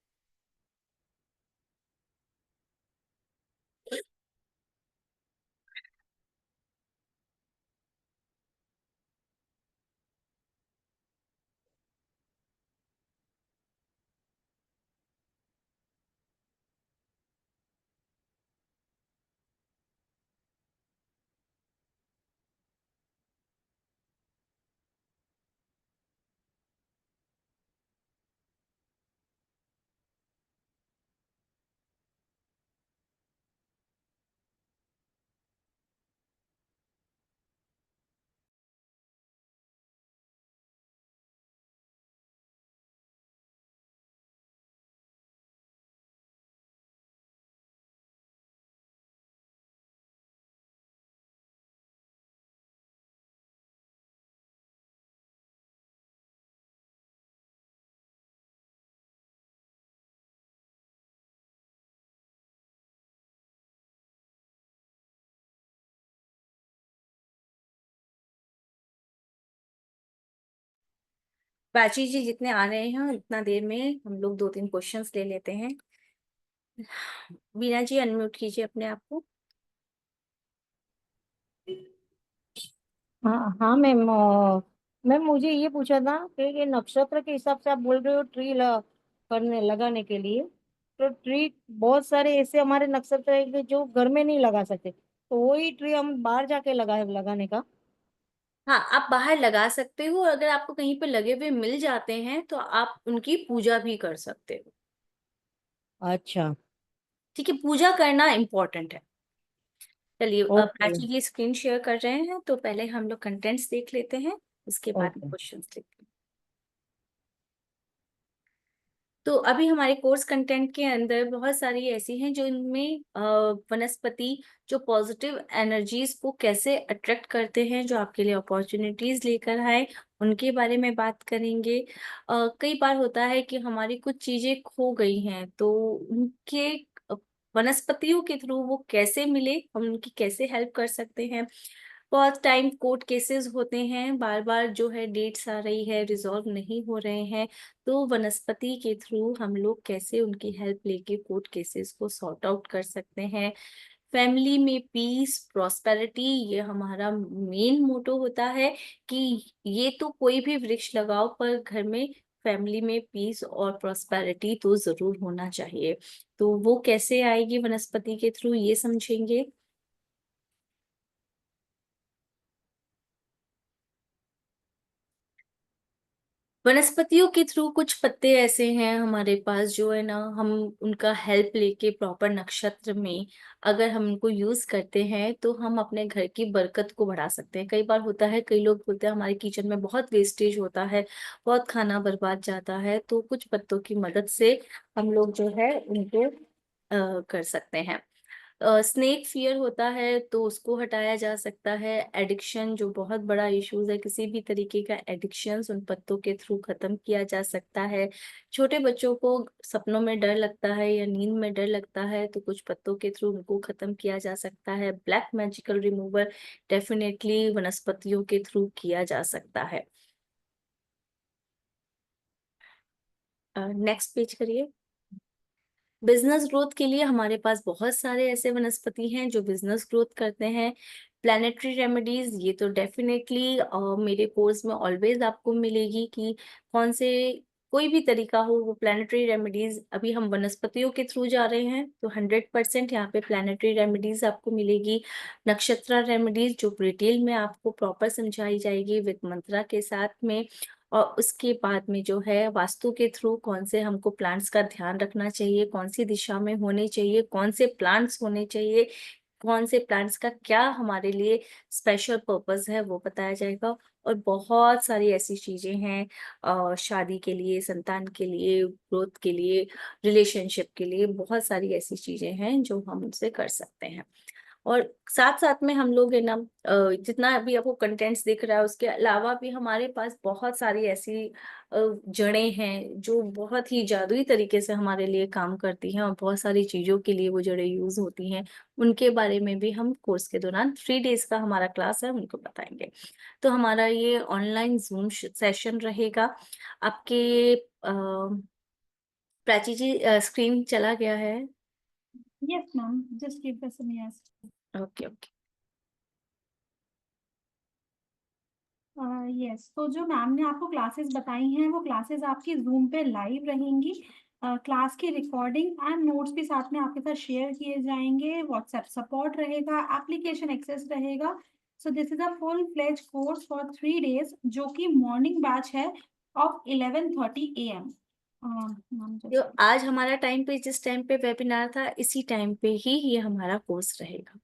प्राची जी जितने आ रहे हैं उतना देर में हम लोग 2-3 क्वेश्चंस ले लेते हैं। बीना जी, अनम्यूट कीजिए अपने आप को। हाँ हाँ मैम, मैम मुझे ये पूछा था कि ये नक्षत्र के हिसाब से आप बोल रहे हो ट्री करने लगाने के लिए, तो ट्री बहुत सारे ऐसे हमारे नक्षत्र है कि जो घर में नहीं लगा सकते, तो वही ट्री हम बाहर जाके लगाने का। हाँ, आप बाहर लगा सकते हो, और अगर आपको कहीं पे लगे हुए मिल जाते हैं तो आप उनकी पूजा भी कर सकते हो। अच्छा। ठीक है, पूजा करना इम्पोर्टेंट है। चलिए, अब ओके। प्राची जी स्क्रीन शेयर कर रहे हैं, तो पहले हम लोग कंटेंट्स देख लेते हैं, उसके बाद ओके। क्वेश्चंस देखते हैं। तो अभी हमारे कोर्स कंटेंट के अंदर बहुत सारी ऐसी हैं जो इनमें वनस्पति जो पॉजिटिव एनर्जीज को कैसे अट्रैक्ट करते हैं, जो आपके लिए अपॉर्चुनिटीज लेकर आए, उनके बारे में बात करेंगे। कई बार होता है कि हमारी कुछ चीजें खो गई हैं, तो उनके अ, वनस्पतियों के थ्रू वो कैसे मिले, हम उनकी कैसे हेल्प कर सकते हैं। बहुत टाइम कोर्ट केसेस होते हैं, बार बार जो है डेट्स आ रही है, रिजॉल्व नहीं हो रहे हैं, तो वनस्पति के थ्रू हम लोग कैसे उनकी हेल्प लेके कोर्ट केसेस को सॉर्ट आउट कर सकते हैं। फैमिली में पीस, प्रॉस्पेरिटी, ये हमारा मेन मोटो होता है कि ये तो कोई भी वृक्ष लगाओ, पर घर में फैमिली में पीस और प्रॉस्पेरिटी तो जरूर होना चाहिए। तो वो कैसे आएगी वनस्पति के थ्रू, ये समझेंगे। वनस्पतियों के थ्रू कुछ पत्ते ऐसे हैं हमारे पास जो है ना, हम उनका हेल्प लेके प्रॉपर नक्षत्र में अगर हम उनको यूज करते हैं तो हम अपने घर की बरकत को बढ़ा सकते हैं। कई बार होता है, कई लोग बोलते हैं हमारे किचन में बहुत वेस्टेज होता है, बहुत खाना बर्बाद जाता है, तो कुछ पत्तों की मदद से हम लोग जो है उनको कर सकते हैं। स्नेक फियर होता है तो उसको हटाया जा सकता है। एडिक्शन जो बहुत बड़ा इश्यूज है, किसी भी तरीके का एडिक्शन उन पत्तों के थ्रू खत्म किया जा सकता है। छोटे बच्चों को सपनों में डर लगता है या नींद में डर लगता है तो कुछ पत्तों के थ्रू उनको खत्म किया जा सकता है। ब्लैक मैजिकल रिमूवर डेफिनेटली वनस्पतियों के थ्रू किया जा सकता है। नेक्स्ट पेज करिए। बिजनेस ग्रोथ के लिए हमारे पास बहुत सारे ऐसे वनस्पति हैं जो बिजनेस ग्रोथ करते हैं। प्लानिटरी रेमेडीज, ये तो डेफिनेटली मेरे कोर्स में ऑलवेज आपको मिलेगी कि कौन से कोई भी तरीका हो वो प्लानिटरी रेमेडीज। अभी हम वनस्पतियों के थ्रू जा रहे हैं तो 100% यहाँ पे प्लानिटरी रेमेडीज आपको मिलेगी। नक्षत्र रेमेडीज जो डिटेल में आपको प्रॉपर समझाई जाएगी विद मंत्रा के साथ में। और उसके बाद में जो है वास्तु के थ्रू कौन से हमको प्लांट्स का ध्यान रखना चाहिए, कौन सी दिशा में होने चाहिए, कौन से प्लांट्स होने चाहिए, कौन से प्लांट्स का क्या हमारे लिए स्पेशल पर्पस है वो बताया जाएगा। और बहुत सारी ऐसी चीजें हैं शादी के लिए, संतान के लिए, ग्रोथ के लिए, रिलेशनशिप के लिए, बहुत सारी ऐसी चीजें हैं जो हम उनसे कर सकते हैं। और साथ साथ में हम लोग है ना जितना अभी आपको कंटेंट्स दिख रहा है उसके अलावा भी हमारे पास बहुत सारी ऐसी जड़ें हैं जो बहुत ही जादुई तरीके से हमारे लिए काम करती हैं और बहुत सारी चीजों के लिए वो जड़ें यूज होती हैं। उनके बारे में भी हम कोर्स के दौरान 3 डेज का हमारा क्लास है उनको बताएंगे। तो हमारा ये ऑनलाइन जूम सेशन रहेगा। आपके प्राची जी स्क्रीन चला गया है? Yes ma'am, just give us some yes. Okay okay. Yes, तो जो मैम ने आपको क्लासेस बताई हैं वो क्लासेस आपकी जूम पे लाइव रहेंगी। क्लास की रिकॉर्डिंग एंड नोट्स भी साथ में आपके साथ शेयर किए जाएंगे। व्हाट्सएप सपोर्ट रहेगा, एप्लीकेशन एक्सेस रहेगा। So this is a full fledge course for 3 days जो कि मॉर्निंग बैच है ऑफ 11:30 AM। मैम जो जस्ट आज हमारा टाइम पे जिस टाइम पे वेबिनार था इसी टाइम पे ही ये हमारा कोर्स रहेगा।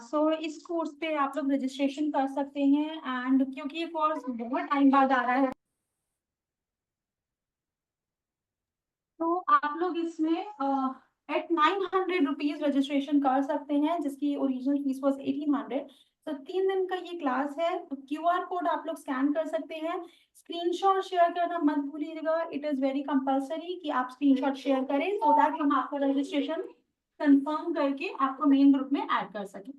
सो इस कोर्स पे आप लोग रजिस्ट्रेशन कर सकते हैं एंड क्योंकि ये कोर्स बहुत टाइम बाद आ रहा है तो आप लोग इसमें एट 900 रुपीज रजिस्ट्रेशन कर सकते हैं जिसकी ओरिजिनल फीस वॉज 1800। तो 3 दिन का ये क्लास है। QR कोड आप लोग स्कैन कर सकते हैं। स्क्रीनशॉट शेयर करना मत भूलिएगा, इट इज वेरी कंपलसरी कि आप स्क्रीनशॉट शेयर करें सो दैट हम आपका रजिस्ट्रेशन कंफर्म करके आपको मेन ग्रुप में ऐड कर सकें।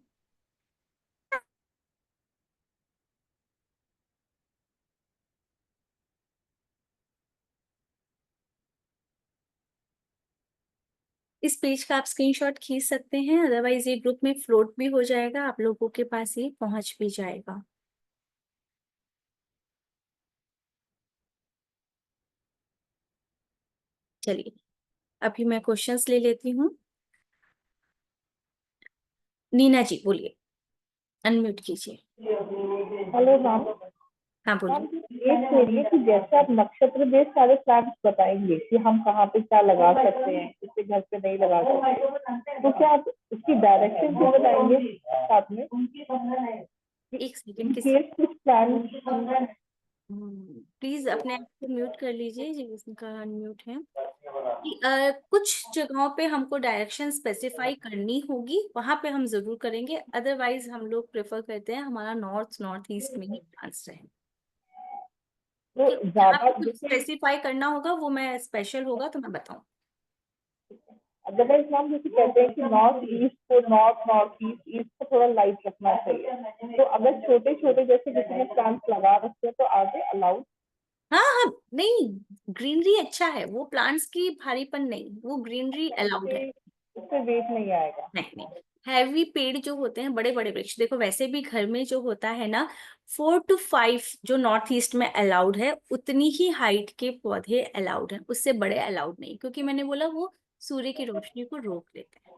इस पेज का आप स्क्रीनशॉट खींच सकते हैं, अदरवाइज ये ग्रुप में फ्लोट भी हो जाएगा, आप लोगों के पास ये पहुंच भी जाएगा। चलिए अभी मैं क्वेश्चंस ले लेती हूँ। नीना जी बोलिए, अनम्यूट कीजिए। Hello ma'am. हाँ मैम बोलिए। ये करिए कि जैसे आप नक्षत्र बेस्ड सारे प्लान्स बताएंगे कि हम कहाँ पे क्या लगा सकते हैं, इससे घर पे नहीं लगा सकते, तो क्या आप उसकी डायरेक्शन भी बताएंगे साथ में? एक सेकंड किस केस कुछ प्लान। प्लीज अपने आप को म्यूट कर लीजिए जी, उसका अनम्यूट है। कुछ जगहों पे हमको डायरेक्शन स्पेसिफाई करनी होगी, वहां पे हम जरूर करेंगे, अदरवाइज हम लोग प्रेफर करते हैं हमारा नॉर्थ ईस्ट में ही प्लान्स रहे। तो ठीक, जहाँ ज्यादा पे कुछ जैसे स्पेसिफाई करना होगा वो मैं स्पेशल होगा तो मैं बताऊँ। अदरवाइज मैम जैसे कहते हैं कि नॉर्थ ईस्ट को नॉर्थ ईस्ट ईस्ट को थोड़ा लाइट रखना चाहिए, तो अगर छोटे छोटे जैसे किसी ने प्लांट्स लगा रखे हैं तो आगे अलाउड? हाँ हाँ, नहीं, ग्रीनरी अच्छा है, वो प्लांट्स की भारीपन नहीं, वो ग्रीनरी अलाउड है। उससे वेट नहीं आएगा? नहीं नहीं, हैवी पेड़ जो होते हैं, बड़े बड़े वृक्ष, देखो वैसे भी घर में जो होता है ना 4 to 5 जो नॉर्थ ईस्ट में अलाउड है उतनी ही हाइट के पौधे अलाउड हैं, उससे बड़े अलाउड नहीं, क्योंकि मैंने बोला वो सूर्य की रोशनी को रोक लेते हैं।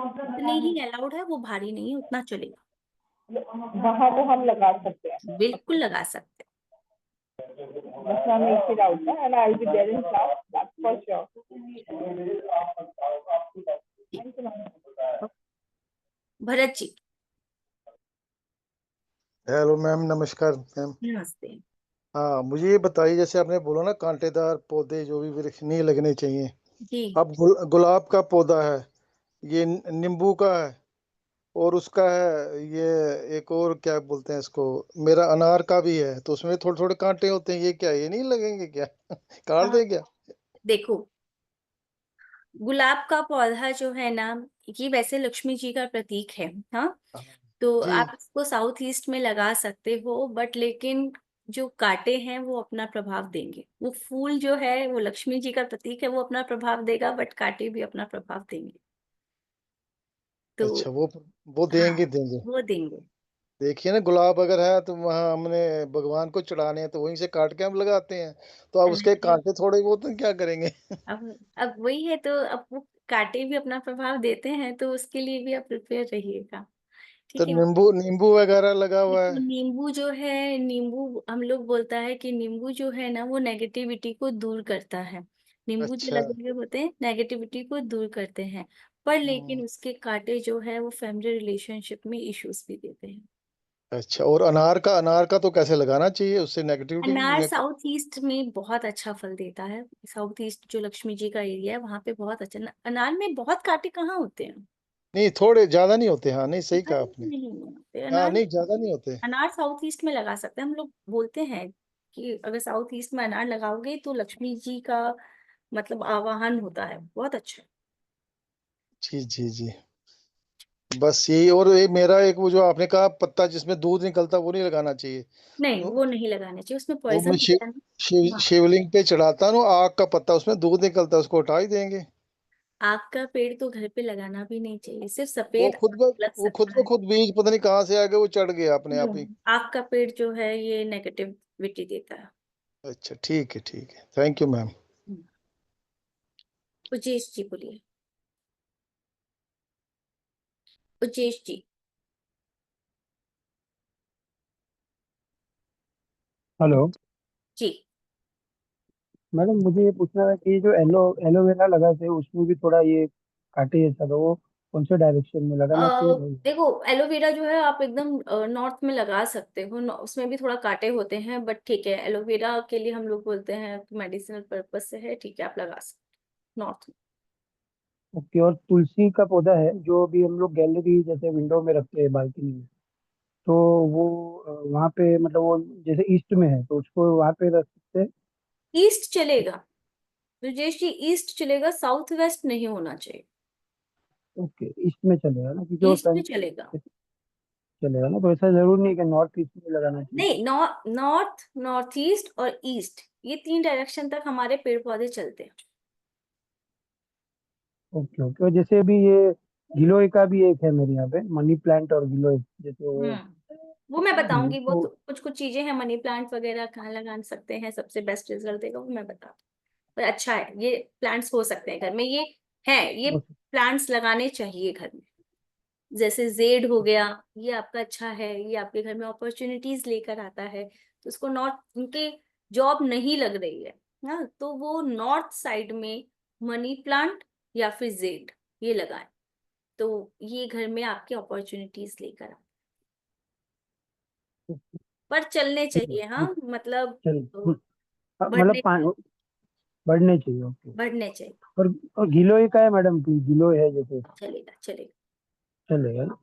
उतने ही अलाउड है, वो भारी नहीं है, उतना चलेगा। वहां वो हम लगा सकते हैं? बिल्कुल लगा सकते बस मैम एक ही डाउट था and I will be there in class, that's for sure. हैं। Thank you ma'am. Bharat ji hello ma'am, नमस्कार मैम। नमस्ते। हाँ, मुझे ये बताइए, जैसे आपने बोला ना कांटेदार पौधे जो भी वृक्ष नहीं लगने चाहिए। जी अब गुलाब का पौधा है, ये नींबू का है, और उसका है ये, एक और क्या बोलते हैं इसको, मेरा अनार का भी है, तो उसमें थोड़े थोड़े कांटे होते हैं, ये क्या, ये नहीं लगेंगे क्या? काट हाँ, दें क्या? देखो, गुलाब का पौधा जो है ना, ये वैसे लक्ष्मी जी का प्रतीक है। हाँ, हाँ, तो जी। आप इसको साउथ ईस्ट में लगा सकते हो, बट लेकिन जो कांटे हैं वो अपना प्रभाव देंगे। वो फूल जो है वो लक्ष्मी जी का प्रतीक है, वो अपना प्रभाव देगा, बट कांटे भी अपना प्रभाव देंगे। तो अच्छा, वो हाँ, देंगे देंगे। वो देंगे। देखिए ना, गुलाब अगर है तो वहाँ हमने भगवान को चढ़ाने हैं, तो वहीं से काट के हम लगाते हैं, तो अब उसके नहीं, कांटे थोड़े बहुत तो क्या करेंगे? अब वही है, तो अब वो कांटे भी अपना प्रभाव देते हैं, तो उसके लिए भी आप प्रिपेयर रहिएगा। तो ठीक है। नींबू नींबू वगैरह लगा हुआ देखो, है? नींबू जो है, नींबू हम लोग बोलता है कि नींबू जो है ना वो नेगेटिविटी को दूर करता है। नींबू जो अच्छा। लगे हुए होते हैं नेगेटिविटी को दूर करते हैं, पर हम्म, लेकिन उसके कांटे जो है वो फैमिली रिलेशनशिप में इश्यूज भी देते हैं। अच्छा, और अनार का तो कैसे लगाना चाहिए, उससे नेगेटिविटी अनार ने? साउथ ईस्ट में बहुत अच्छा फल देता है। साउथ ईस्ट जो लक्ष्मी जी का एरिया है वहां पे बहुत अच्छा, अनार में बहुत कांटे कहाँ होते हैं? नहीं, थोड़े ज्यादा नहीं होते, हाँ, नहीं, सही कहा अरे आपने। नहीं होते हाँ, अनार। नहीं, ज्यादा नहीं होते। अनार साउथ ईस्ट में लगा सकते हैं। हम लोग बोलते हैं कि अगर साउथ ईस्ट में अनार लगाओगे तो लक्ष्मी जी का मतलब आवाहन होता है, बहुत अच्छा है। जी जी जी। बस यही, और ये मेरा एक वो जो आपने कहा पत्ता जिसमें दूध निकलता, वो नहीं लगाना चाहिए। नहीं, वो वो नहीं लगाना चाहिए, उसमें वो मैं पॉइजन होता है ना। हाँ, शिवलिंग पे चढ़ाता हूँ, आग का पत्ता, उसमें दूध निकलता है, उसको हटा ही देंगे। आग का पेड़ तो घर पे लगाना भी नहीं चाहिए, सिर्फ वो सफेद खुद ब लग वो खुद सकता ब है। खुद बीज पता नहीं कहाँ से आ गए, वो चढ़ गया अपने आप ही। आग का पेड़ जो है ये नेगेटिविटी देता है। अच्छा, ठीक है, ठीक है, थैंक यू मैम। हम्म। उजेश जी बोलिए। उजेश जी। हेलो जी। मैडम, मुझे ये पूछना है कि जो एलोवेरा लगा थे उसमें भी थोड़ा ये कांटे जैसा था, वो कौन से डायरेक्शन में लगाना चाहिए नहीं? देखो, एलोवेरा जो है आप एकदम नॉर्थ में लगा सकते हो। उसमें भी थोड़ा कांटे होते हैं, बट ठीक है, एलोवेरा के लिए हम लोग बोलते हैं मेडिसिनल पर्पज से है, ठीक है, आप लगा सकते हो नॉर्थ में। ओके। और तुलसी का पौधा है जो अभी हम लोग गैलरी जैसे विंडो में रखते हैं बालकनी में, तो वो वहाँ पे मतलब वो जैसे ईस्ट में है तो उसको वहाँ पे रख सकते हैं? ईस्ट चलेगा, ब्रजेश जी, ईस्ट चलेगा, साउथ वेस्ट नहीं होना चाहिए। ओके, ईस्ट में चलेगा ना, क्योंकि वो ईस्ट में सन चलेगा। चलेगा ना, तो ऐसा जरूर नहीं कि नॉर्थ ईस्ट में लगाना चाहिए। नहीं, नॉर्थ, नॉर्थ ईस्ट और ईस्ट, ये तीन डायरेक्शन तक हमारे पेड़ पौधे चलते हैं। Okay okay. और जैसे अभी ये गिलोय का भी एक है मेरे यहाँ पे, मनी प्लांट और गिलोय जैसे वो मैं बताऊंगी, वो तो तो कुछ कुछ चीजें हैं, मनी प्लांट वगैरह कहाँ लगा सकते हैं, सबसे बेस्ट रिजल्ट देगा वो मैं बता दूँ। पर अच्छा है, ये प्लांट्स हो सकते हैं घर में, ये है, ये प्लांट्स लगाने चाहिए घर में। जैसे जेड हो गया, ये आपका अच्छा है, ये आपके घर में अपॉर्चुनिटीज लेकर आता है। तो उसको नॉर्थ, उनके जॉब नहीं लग रही है ना, तो वो नॉर्थ साइड में मनी प्लांट या फिर जेड ये लगाएं, तो ये घर में आपकी अपॉर्चुनिटीज लेकर आए। पर चलने ठीक है, चाहिए, हाँ, मतलब चलिए। हाँ, मतलब बढ़ने बढ़ने चाहिए। ओके। बढ़ने चाहिए। और गिलोय का है मैडम, की गिलोय है जैसे, चलेगा चलेगा। चलेगा ना?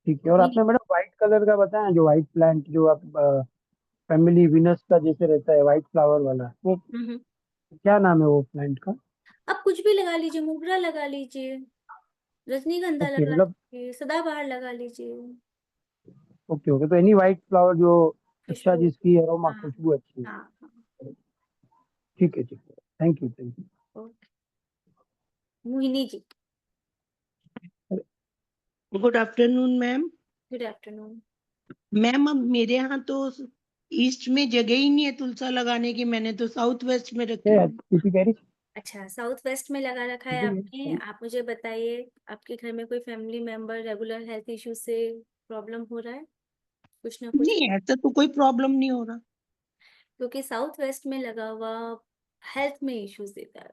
ठीक है। और मोहिनी। आपने मैडम व्हाइट कलर का बताया, जो व्हाइट प्लांट जो आप फैमिली विनस का जैसे रहता है व्हाइट फ्लावर वाला, वो हम्म। क्या नाम है वो प्लांट का? आप कुछ भी लगा लीजिए, मोगरा लगा लीजिए, रजनीगंधा ओके लगा मतलब, लीजिए, सदाबहार लगा लीजिए, ओके ओके, तो एनी व्हाइट फ्लावर जो अच्छा, खुशबू। जिसकी अरोमा हाँ खुशबू अच्छी है। हाँ हाँ। ठीक है, ठीक है। Thank you, thank you. Okay. Mohini ji. Good afternoon ma'am. Good afternoon. Ma'am, अब मेरे यहाँ तो ईस्ट में जगह ही नहीं है तुलसा लगाने की, मैंने तो साउथ वेस्ट में रखी हुई। PP carry. अच्छा, साउथ वेस्ट में लगा रखा है आपने। आप मुझे बताइए, आपके घर में कोई family member regular health issue से प्रॉब्लम हो रहा है, कुछ ना कुछ? नहीं, ऐसा तो कोई प्रॉब्लम नहीं हो रहा। क्योंकि साउथ वेस्ट में लगा हुआ हेल्थ में इश्यूज देता है,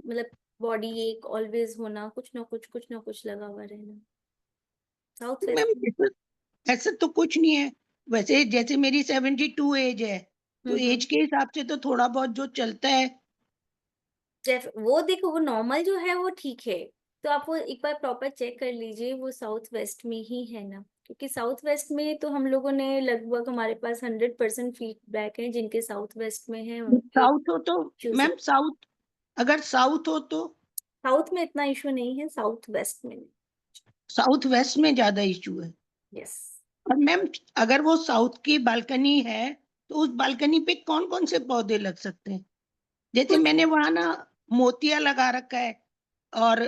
मतलब बॉडी एक ऑलवेज होना, कुछ ना कुछ लगा हुआ रहना साउथ मैम, वेस्ट में। ऐसा तो कुछ नहीं है। वैसे जैसे मेरी 72 एज है, तो हम्म। एज के हिसाब से तो थोड़ा बहुत जो चलता है। वो देखो, वो नॉर्मल जो है वो ठीक है, तो आप वो एक बार प्रॉपर चेक कर लीजिए वो साउथ वेस्ट में ही है ना, क्योंकि साउथ वेस्ट में तो हम लोगों ने लगभग, हमारे पास 100% फीडबैक है जिनके साउथ वेस्ट में है उनके साउथ हो तो issues है। मैम, साउथ, अगर साउथ हो तो साउथ में इतना इशू नहीं है, साउथ वेस्ट में। साउथ वेस्ट में ज्यादा इशू है। यस। और मैम, अगर वो साउथ की बालकनी है तो उस बालकनी पे कौन कौन से पौधे लग सकते हैं? जैसे कुछ मैंने वहां ना मोतिया लगा रखा है, और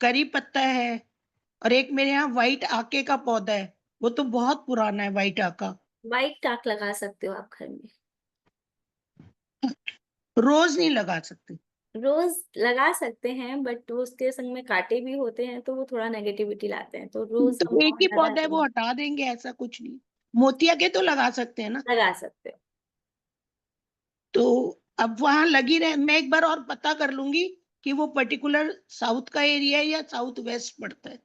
करी पत्ता है, और एक मेरे यहाँ व्हाइट आके का पौधा है, वो तो बहुत पुराना है व्हाइट आका। व्हाइट टाक लगा सकते हो आप घर में। रोज नहीं लगा सकते? रोज लगा सकते हैं, बट उसके संग में कांटे भी होते हैं तो वो थोड़ा नेगेटिविटी लाते हैं, तो रोज तो हम एक ही पौधा है, लगाते वो हैं। हटा देंगे, ऐसा कुछ नहीं। मोतिया के तो लगा सकते हैं ना? लगा सकते हो। तो अब वहां लगी रहे, मैं एक बार और पता कर लूंगी कि वो पर्टिकुलर साउथ का एरिया है या साउथ वेस्ट पड़ता है।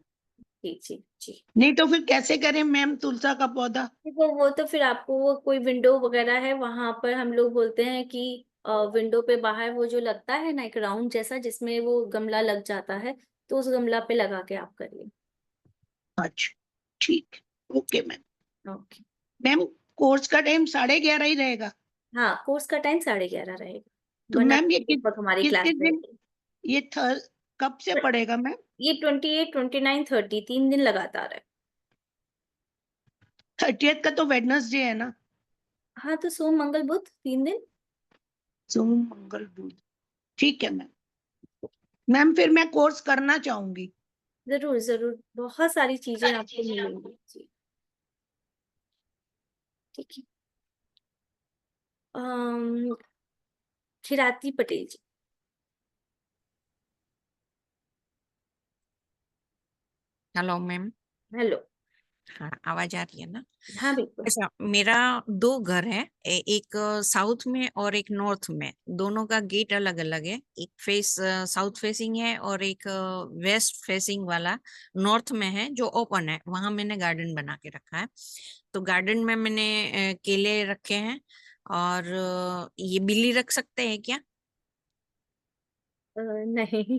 जी जी जी। नहीं तो फिर कैसे करें मैम तुलसा का पौधा? देखो, वो तो फिर आपको, वो कोई विंडो वगैरह है वहां पर, हम लोग बोलते हैं कि विंडो पे बाहर वो जो लगता है ना एक राउंड जैसा, जिसमें वो गमला लग जाता है, तो उस गमला पे लगा के आप करिए। अच्छा, ठीक है, okay ma'am. Okay. Ma'am, course का टाइम 11:30 ही रहेगा? हाँ, कोर्स का टाइम 11:30 रहेगा, तो 1 मैम ये hour लगभग हमारी किस क्लास किस दिन, रहेगी। ये कब से पड़ेगा मैम? ये 28, 29, 30 3 दिन लगातार है। 30th का तो वेडनेसडे है ना? हाँ, तो सोम मंगल बुध 3 दिन। सोम मंगल बुध, ठीक है मैम। मैम फिर मैं कोर्स करना चाहूंगी। जरूर जरूर, बहुत सारी चीजें आपको मिलेंगी जी। ठीक है। अम, Khirati Patel ji. Hello ma'am. Hello. हाँ, आवाज आ रही है ना? हाँ बिल्कुल। अच्छा, मेरा दो घर है, एक साउथ में और एक नॉर्थ में। दोनों का गेट अलग अलग है। एक फेस साउथ फेसिंग है और एक वेस्ट फेसिंग वाला नॉर्थ में है जो ओपन है। वहां मैंने गार्डन बना के रखा है। तो गार्डन में मैंने केले रखे हैं। और ये बिल्ली रख सकते हैं क्या? नहीं।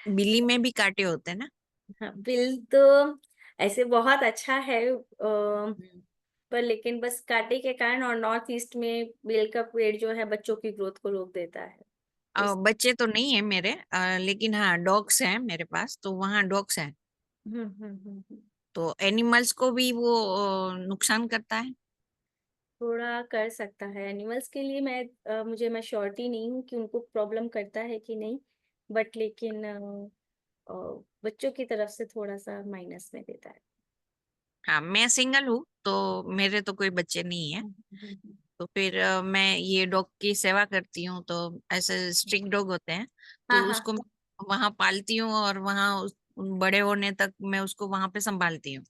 बिल्ली में भी कांटे होते हैं ना? हाँ, बिल तो ऐसे बहुत अच्छा है, हम्म। पर लेकिन बस कांटे के कारण, और नॉर्थ ईस्ट में बेल का पेड़ जो है बच्चों की ग्रोथ को रोक देता है। बच्चे तो नहीं है मेरे, लेकिन हाँ डॉग्स हैं मेरे पास, तो वहाँ डॉग्स हैं। हम्म। तो एनिमल्स को भी वो नुकसान करता है? थोड़ा कर सकता है एनिमल्स के लिए, मैं श्योरिटी नहीं हूँ कि उनको प्रॉब्लम करता है कि नहीं, बट लेकिन अ, बच्चों की तरफ से थोड़ा सा माइनस में देता है। हाँ, मैं सिंगल हूँ तो मेरे तो कोई बच्चे नहीं है। हम्म। तो फिर मैं ये डॉग की सेवा करती हूँ। तो ऐसे स्ट्रिक्ट डॉग होते हैं, हाँ तो हाँ। उसको वहां पालती हूँ और वहां बड़े होने तक मैं उसको वहां पे संभालती हूँ।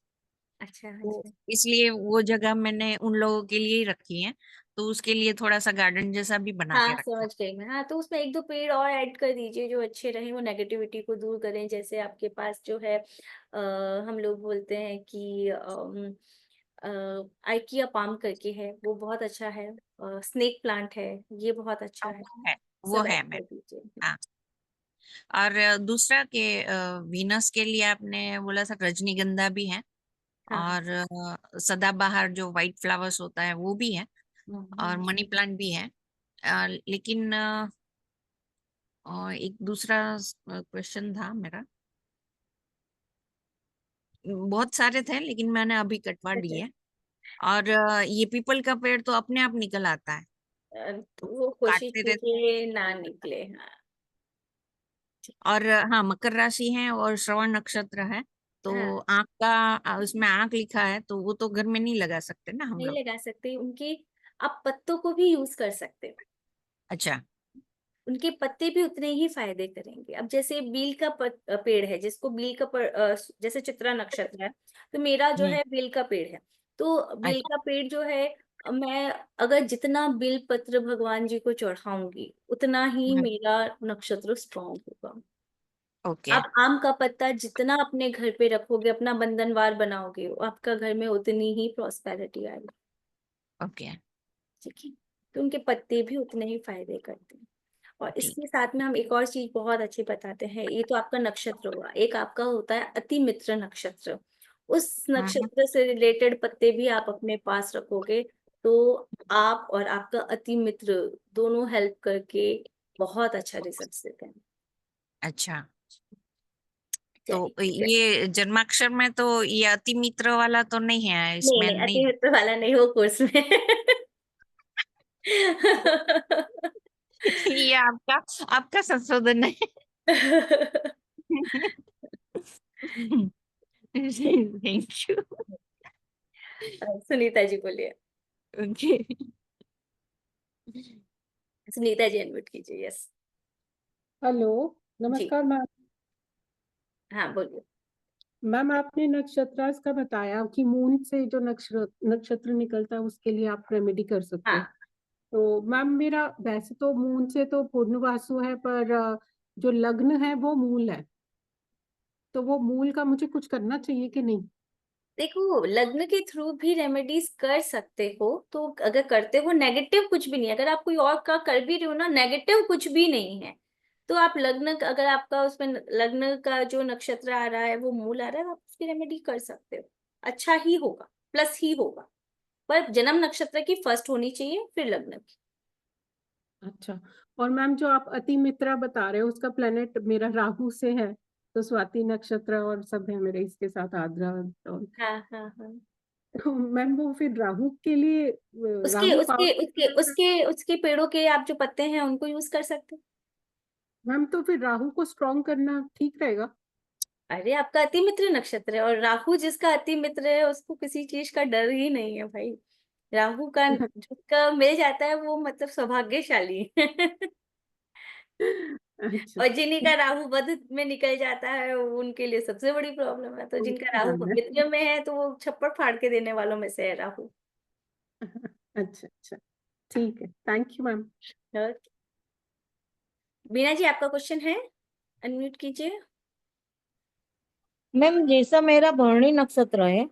अच्छा तो अच्छा। इसलिए वो जगह मैंने उन लोगों के लिए ही रखी है। तो उसके लिए थोड़ा सा गार्डन जैसा भी बना के हाँ रखा समझ गई मैं। हाँ, तो उसमें 1-2 पेड़ और ऐड कर दीजिए जो अच्छे रहे, वो नेगेटिविटी को दूर करें। जैसे आपके पास जो है हम लोग बोलते हैं कि आइकिया पाम करके है, वो बहुत अच्छा है। स्नेक प्लांट है, ये बहुत अच्छा है। है। वो सब ऐड है कर मेरे। दीजिए। हाँ। और दूसरा के वीनस के लिए आपने बोला था, रजनीगंधा भी है। हाँ। और सदाबहार जो वाइट फ्लावर्स होता है वो भी है। और हम्म। मनी प्लांट भी है। लेकिन एक दूसरा क्वेश्चन था मेरा। बहुत सारे थे लेकिन मैंने अभी कटवा अच्छा। दिए। और ये पीपल का पेड़ तो अपने आप निकल आता है, तो वो कोशिश काटते रहते। कीजिए ना निकले। हाँ। और हाँ, मकर राशि है और श्रवण नक्षत्र है। तो हाँ, आँख का उसमें आँख लिखा है, तो वो तो घर में नहीं लगा सकते ना हम नहीं लोग। लगा सकते उनके। आप पत्तों को भी यूज कर सकते हो, अच्छा। उनके पत्ते भी उतने ही फायदे करेंगे। अब जैसे बेल का पेड़ है, जिसको जैसे चित्रा नक्षत्र है, तो मेरा जो हम्म। है बेल का पेड़ है। तो बेल अच्छा। का पेड़ जो है, मैं अगर जितना बेल पत्र भगवान जी को चढ़ाऊंगी उतना ही मेरा नक्षत्र स्ट्रांग होगा। ओके। आप आम का पत्ता जितना अपने घर पे रखोगे, अपना बंधनवार बनाओगे, आपका घर में उतनी ही प्रॉस्पेरिटी आएगी। ओके। ठीक है। तो उनके पत्ते भी उतने ही फायदे करते हैं। और ठीक इसके साथ में हम एक और चीज बहुत अच्छी बताते हैं। ये तो आपका नक्षत्र हुआ, एक आपका होता है अति मित्र नक्षत्र। उस नक्षत्र से रिलेटेड पत्ते भी आप अपने पास रखोगे तो आप और आपका अति मित्र दोनों हेल्प करके बहुत अच्छा रिजल्ट देते हैं। अच्छा। तो चलिए, ये जन्माक्षर में तो ये अति मित्र वाला तो नहीं है नहीं इसमें, नहीं, नहीं? अति मित्र वाला नहीं हो कोर्स में। ये आपका आपका संशोधन है। Thank you. सुनीता जी बोलिए। ओके। सुनीता जी अनम्यूट कीजिए। यस हेलो, जी, नमस्कार मैम। हाँ बोलिए। मैम आपने नक्षत्रास का बताया कि मून से जो नक्षत्र निकलता है उसके लिए आप रेमेडी कर सकते हैं। हाँ तो मैम मेरा वैसे तो मून से तो पूर्णवासु है, पर जो लग्न है वो मूल है। तो वो मूल का मुझे कुछ करना चाहिए कि नहीं? देखो, लग्न के थ्रू भी रेमेडीज कर सकते हो, तो अगर करते हो नेगेटिव कुछ भी नहीं है। अगर आप कोई और का कर भी रहे हो ना, नेगेटिव कुछ भी नहीं है। तो आप अगर आपका उसमें लग्न का जो नक्षत्र आ रहा है वो मूल आ रहा है, आप उसकी रेमेडी कर सकते हो। अच्छा ही होगा, प्लस ही होगा। पर जन्म नक्षत्र की फर्स्ट होनी चाहिए, फिर लग्न की। अच्छा। और मैम जो आप अति मित्रा बता रहे हो उसका प्लेनेट मेरा राहु से है, तो स्वाति नक्षत्र और सब है मेरे इसके साथ, आद्रा और हाँ हाँ हाँ। तो मैम वो फिर राहु के लिए उसके राहु उसके उसके पावर। उसके उसके पेड़ों के आप जो पत्ते हैं उनको यूज कर सकते हो। मैम तो फिर राहु को स्ट्रॉन्ग करना ठीक रहेगा? अरे, आपका अति मित्र नक्षत्र है, और राहु जिसका अति मित्र है उसको किसी चीज का डर ही नहीं है भाई। राहु का जिसका मिल जाता है वो मतलब सौभाग्यशाली है। अच्छा। और जिन्हीं का राहु वध में निकल जाता है उनके लिए सबसे बड़ी प्रॉब्लम है। तो जिनका राहु ध्यान है। मित्र में है तो वो छप्पड़ फाड़ के देने वालों में से है राहु। अच्छा अच्छा, ठीक है, थैंक यू मैम। और बीना जी, आपका क्वेश्चन है? अनम्यूट कीजिए। मैम जैसा मेरा भरणी नक्षत्र है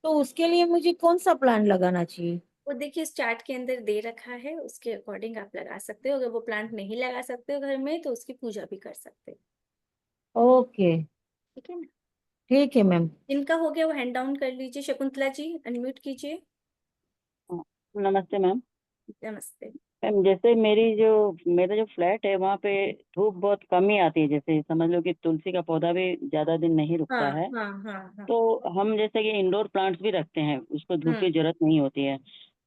तो उसके लिए मुझे कौन सा प्लांट लगाना चाहिए? वो देखिए, इस चार्ट के अंदर दे रखा है, उसके अकॉर्डिंग आप लगा सकते हो। अगर वो प्लांट नहीं लगा सकते हो घर में तो उसकी पूजा भी कर सकते हो। ओके, ठीक है ना? ठीक है मैम। जिनका हो गया वो हैंड डाउन कर लीजिए। शकुंतला जी अनम्यूट कीजिए। नमस्ते मैम। नमस्ते। मैम जैसे मेरा जो फ्लैट है वहाँ पे धूप बहुत कम ही आती है, जैसे समझ लो कि तुलसी का पौधा भी ज्यादा दिन नहीं रुकता हाँ है। हाँ हाँ हाँ। तो हम जैसे कि इंडोर प्लांट्स भी रखते हैं, उसको धूप हम्म। की जरूरत नहीं होती है।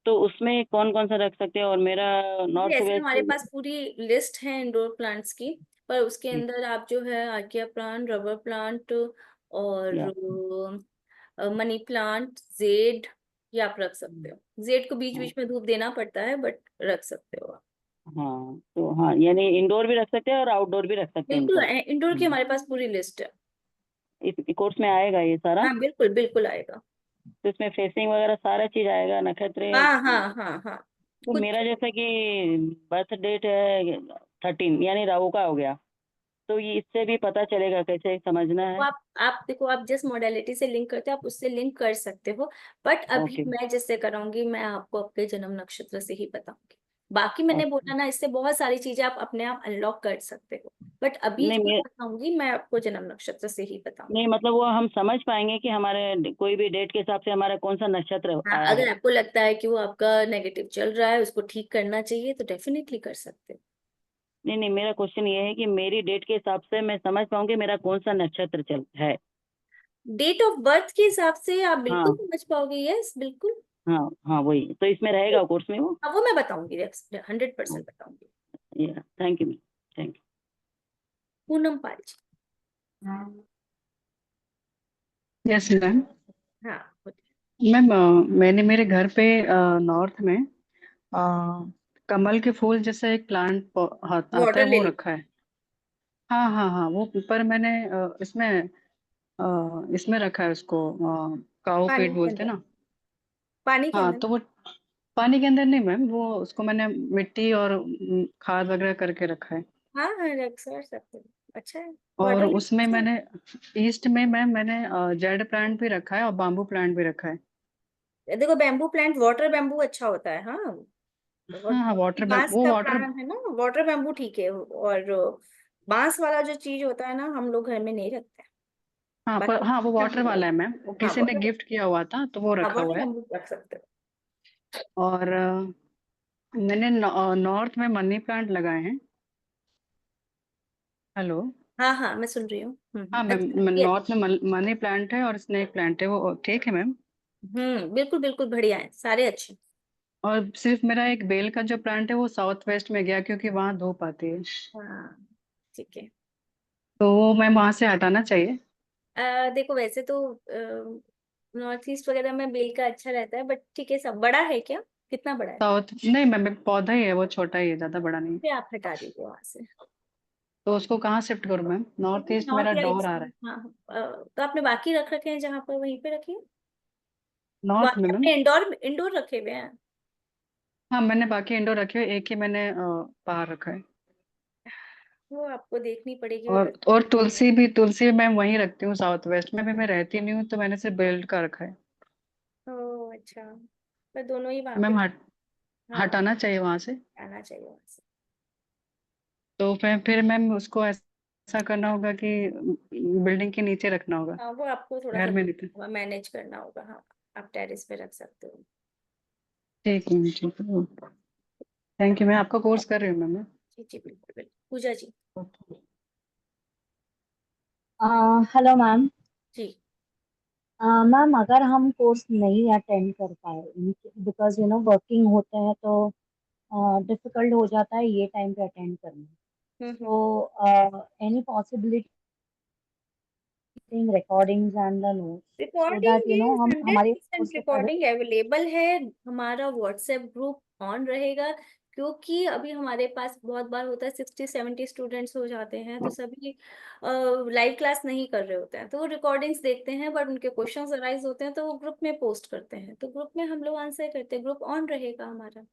तो उसमें कौन कौन सा रख सकते हैं? और मेरा जी, नॉर्थ ऐसे हमारे वेस्ट। पास पूरी लिस्ट है इंडोर प्लांट्स की। पर उसके जी, अंदर आप जो है आर्किया प्लांट, रबर प्लांट और या मनी प्लांट, जेड, ये आप रख सकते हो। जेड को बीच हाँ बीच में धूप देना पड़ता है, बट रख सकते हो आप। हाँ, तो हाँ यानी इंडोर भी रख सकते हैं और आउटडोर भी रख सकते हैं बिल्कुल, इनको। इंडोर की हमारे पास पूरी लिस्ट है। इस कोर्स में आएगा ये सारा? हाँ बिल्कुल बिल्कुल आएगा। तो इसमें फेसिंग वगैरह सारा चीज आएगा, नक्षत्र? हाँ हाँ हाँ हाँ। तो कुछ मेरा जैसा कि बर्थ डेट है 13, यानी राहु का हो गया, तो ये इससे भी पता चलेगा कैसे समझना वो है? आप देखो, आप जिस मॉडलिटी से लिंक करते हो आप उससे लिंक कर सकते हो। बट अभी ओके मैं जिससे कराऊंगी मैं आपको आपके जन्म नक्षत्र से ही बताऊंगी। बाकी मैंने ओके। बोला ना, इससे बहुत सारी चीजें आप अपने आप अनलॉक कर सकते हो। बट अभी नहीं जो मैं मैं बताऊंगी मैं आपको जन्म नक्षत्र से ही बताऊंगी। नहीं मतलब वो हम समझ पाएंगे कि हमारे कोई भी डेट के हिसाब से हमारा कौन सा नक्षत्र हाँ, आया अगर है? आपको लगता है कि वो आपका नेगेटिव चल रहा है, उसको ठीक करना चाहिए, तो डेफिनेटली कर सकते हो। नहीं नहीं, मेरा क्वेश्चन ये है कि मेरी डेट के हिसाब से मैं समझ पाऊंगी मेरा कौन सा नक्षत्र चल है। डेट ऑफ बर्थ के हिसाब से आप बिल्कुल हाँ समझ पाओगे। यस बिल्कुल। हाँ हाँ, वही तो इसमें रहेगा कोर्स में वो। हाँ, वो मैं बताऊंगी, 100% बताऊंगी। Thank you ma'am, thank Poonam Pal ji. Yes ma'am. हाँ बोलिए। मैम मैंने मेरे घर पे नॉर्थ में अ, कमल के फूल जैसा एक प्लांट आता है वाटर वो लिली। रखा है। हाँ हाँ हाँ, वो पर मैंने इसमें रखा है उसको, काऊ पेट पानी के बोलते हैं अंदर। ना। पानी के हाँ अंदर। तो वो पानी के अंदर नहीं मैम, वो उसको मैंने मिट्टी और खाद वगैरह करके रखा है। हाँ हाँ, रख सकते हो। अच्छा है। और वाटर लिली उसमें अच्छा है। मैंने ईस्ट में मैम मैंने जेड प्लांट भी रखा है और बाम्बू प्लांट भी रखा है। देखो, बैम्बू प्लांट, वाटर बैम्बू अच्छा होता है। हाँ, हाँ वाटर बांस वो का वाटर प्लांट है ना, वाटर बैम्बू ठीक है, और बांस वाला जो चीज होता है ना हम लोग घर में नहीं रखते हैं। हाँ बाकी हाँ वो वाटर बैम्बू वाला है मैम, वो हाँ किसी ने वाटर, गिफ्ट किया हुआ था तो वो हाँ रखा वाटर हुआ है। बैम्बू रख सकते हो। और मैंने नॉर्थ में मनी प्लांट लगाए हैं। हेलो। हाँ हाँ मैं सुन रही हूँ। हाँ मैम, अच्छा ये, नॉर्थ में मनी प्लांट है और स्नेक प्लांट है, वो ठीक है मैम। बिल्कुल बिल्कुल बढ़िया है, सारे अच्छे। और सिर्फ मेरा एक बेल का जो प्लांट है वो साउथ वेस्ट में गया क्योंकि वहाँ धूप आती है, हाँ ठीक है। तो वो मैम वहाँ से हटाना चाहिए। देखो वैसे तो नॉर्थ ईस्ट वगैरह में बेल का अच्छा रहता है, बट ठीक है, सब बड़ा है क्या, कितना बड़ा है? साउथ नहीं मैम, एक पौधा ही है, वो छोटा ही है, ज्यादा बड़ा नहीं। फिर आप हटा दीजिए वहां से। तो उसको कहाँ शिफ्ट करूँ मैम? नॉर्थ ईस्ट नॉर्थ मेरा या डोर ईस्ट आ में, रहा है। हाँ तो आपने बाकी रख रखे हैं जहाँ पर, वहीं पे रखिए। नॉर्थ में बाकी मैम। आपने इंडोर इंडोर रखे हुए हैं? हाँ मैंने बाकी इंडोर रखे हुए, एक ही मैंने बाहर रखा है। वो आपको देखनी पड़ेगी और तुलसी भी मैं वहीं रखती हूँ, साउथ वेस्ट में भी मैं रहती नहीं हूँ, तो मैंने सिर्फ बेल्ट का रखा है। ओह अच्छा, पर दोनों ही वहां पे, मैम हाँ हटाना चाहिए वहां से। आना चाहिए वहां से। तो फिर मैम उसको ऐसा करना होगा कि बिल्डिंग के नीचे रखना होगा, हाँ वो आपको थोड़ा घर सा में नीचे। मैनेज करना होगा, हाँ आप टेरेस पे रख सकते हो। ठीक है ठीक है, थैंक यू। मैं आपका कोर्स कर रही हूँ मैम। जी जी बिल्कुल बिल्कुल, पूजा जी। Hello ma'am. जी मैम अगर हम कोर्स नहीं अटेंड कर पाए, बिकॉज वर्किंग होते हैं तो डिफिकल्ट हो जाता है ये टाइम पे अटेंड करना, हम्म। तो any possibility recordings and the notes so that recording is हम हमारे कोर्स 100% से पहले। रिकॉर्डिंग अवेलेबल है। हमारा व्हाट्सएप ग्रुप ऑन रहेगा, क्योंकि अभी हमारे पास बहुत बार होता है 60-70 स्टूडेंट्स हो जाते हैं, तो सभी लाइव क्लास नहीं कर रहे होते हैं, तो वो रिकॉर्डिंग्स देखते हैं, बट उनके क्वेश्चंस अराइज होते हैं तो वो ग्रुप में पोस्ट करते हैं, तो ग्रुप में हम लोग आंसर करते हैं, ग्रुप ऑन रहेगा हमारा।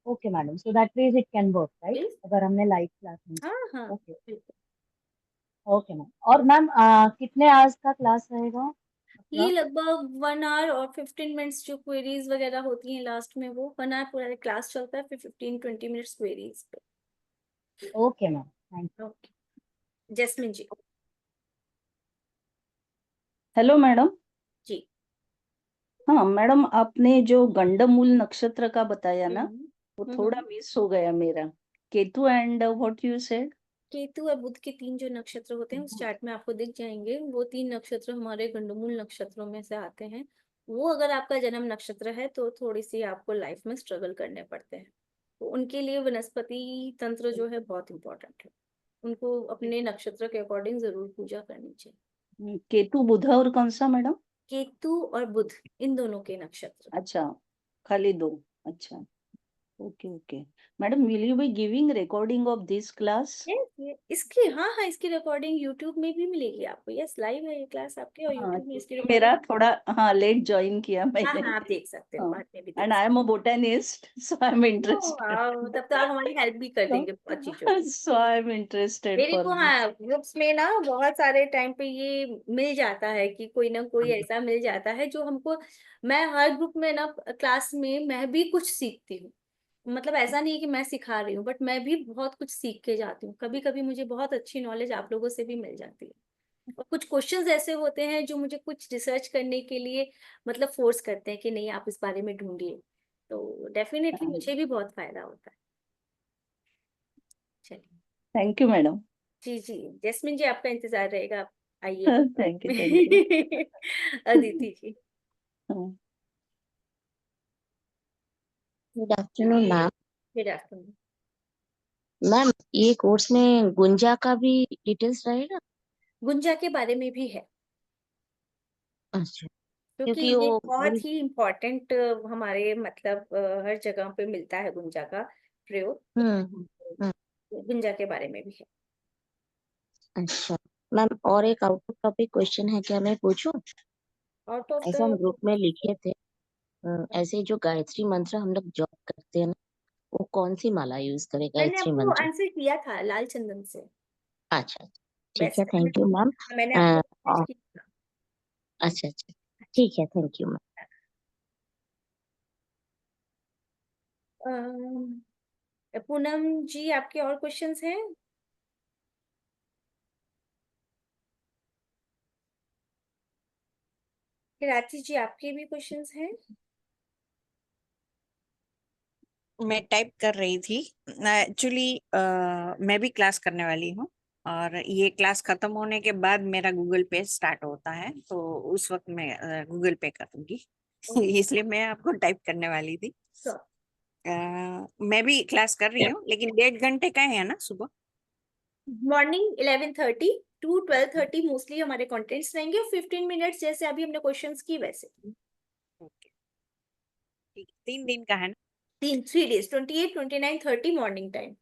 Okay madam, so that means it can work right please, अगर हमने लाइव क्लास में। हाँ हाँ ओके। बिल्कुल। ओके मैम, और मैम कितने आवर्स का क्लास रहेगा ये approx? लगभग 1 आवर और 15 मिनट्स जो क्वेरीज वगैरह होती हैं लास्ट में, वो 1 आवर पूरा क्लास चलता है, फिर 15-20 मिनट्स क्वेरीज पे। Okay ma'am, thank okay, Jasmine ji. Hello madam. जी। हाँ मैडम, आपने जो गंडमूल नक्षत्र का बताया ना, वो थोड़ा हम्म। मिस हो गया मेरा। Ketu and what you said? Ketu और बुध के 3 जो नक्षत्र होते हैं उस चार्ट में आपको दिख जाएंगे, वो 3 नक्षत्र हमारे गंडमूल नक्षत्रों में से आते हैं। वो अगर आपका जन्म नक्षत्र है तो थोड़ी सी आपको लाइफ में स्ट्रगल करने पड़ते हैं, तो उनके लिए वनस्पति तंत्र जो है बहुत इंपॉर्टेंट है, उनको अपने नक्षत्र के अकॉर्डिंग जरूर पूजा करनी चाहिए। केतु बुध और कौन सा मैडम? केतु और बुध, इन दोनों के नक्षत्र। अच्छा, खाली दो। अच्छा, okay okay. Madam, will you be giving recording of this class? इसकी, हाँ हाँ इसकी रिकॉर्डिंग यूट्यूब में भी मिलेगी आपको। यस, लाइव है ये क्लास आपके, और हाँ, यूट्यूब में इसकी क्योंकि मेरा रिकॉर्डिंग। थोड़ा, हाँ, लेट ज्वाइन किया हाँ मैंने। हाँ आप देख सकते हो, हाँ, बाद में भी देख एंड आई सकते am a botanist, so I am हो। इंटरेस्टेड। वाह, तब तो आप हमारी हेल्प भी कर देंगे बहुत चीजों में। सो आई एम इंटरेस्टेड मेरे फॉर को दिस। हाँ ग्रुप्स में ना बहुत सारे टाइम पे ये मिल जाता है कि कोई ना कोई ऐसा मिल जाता है जो हमको, मैं हर ग्रुप में ना क्लास में मैं भी कुछ सीखती हूँ, मतलब ऐसा नहीं है कि मैं सिखा रही हूँ, बट मैं भी बहुत कुछ सीख के जाती हूँ, कभी कभी मुझे बहुत अच्छी नॉलेज आप लोगों से भी मिल जाती है, और कुछ क्वेश्चंस ऐसे होते हैं जो मुझे कुछ रिसर्च करने के लिए मतलब फोर्स करते हैं कि नहीं आप इस बारे में ढूंढिए, तो डेफिनेटली मुझे भी बहुत फायदा होता है। चलिए। Thank you madam. जी जी, जैस्मिन जी आपका इंतजार रहेगा, आप आइएगा। Thank you thank you. Aditi ji. Good afternoon ma'am. Good afternoon. Ma'am ये कोर्स में गुंजा का भी डिटेल्स रहेगा? गुंजा के बारे में भी है, अच्छा, क्योंकि क्योंकि ये वो बहुत ही इम्पोर्टेंट हमारे मतलब हर जगह पे मिलता है गुंजा का प्रयोग, हम्म। गुंजा के बारे में भी है। अच्छा मैम, और एक आउट ऑफ टॉपिक क्वेश्चन है, क्या मैं पूछूं? आउट ऑफ ऐसा हम द, ग्रुप में लिखे थे, ऐसे जो गायत्री मंत्र हम लोग जॉब करते हैं ना, वो कौन सी माला यूज करें मैंने गायत्री आपको मंत्र? आंसर किया था लाल चंदन से, अच्छा, ठीक है, वैसे थैंक यू मैम। मैंने आपको मैसेज किया था। अच्छा अच्छा, ठीक है, थैंक यू मैम। पूनम जी, आपके और क्वेश्चंस हैं? राची जी, आपके भी क्वेश्चंस हैं? मैं टाइप कर रही थी। एक्चुअली मैं भी क्लास करने वाली हूँ और ये क्लास खत्म होने के बाद मेरा गूगल पे स्टार्ट होता है, तो उस वक्त मैं गूगल पे करूंगी। इसलिए मैं आपको टाइप करने वाली थी। Sure. मैं भी क्लास कर रही हूँ, लेकिन 1.5 घंटे का है ना सुबह? मॉर्निंग 11:30 टू 12:30 मोस्टली हमारे कंटेंट्स रहेंगे, 15 मिनट्स जैसे अभी हमने क्वेश्चंस की वैसे। ओके, ठीक, 3 दिन का है ना? 3 days 28, 29, 30 मॉर्निंग टाइम।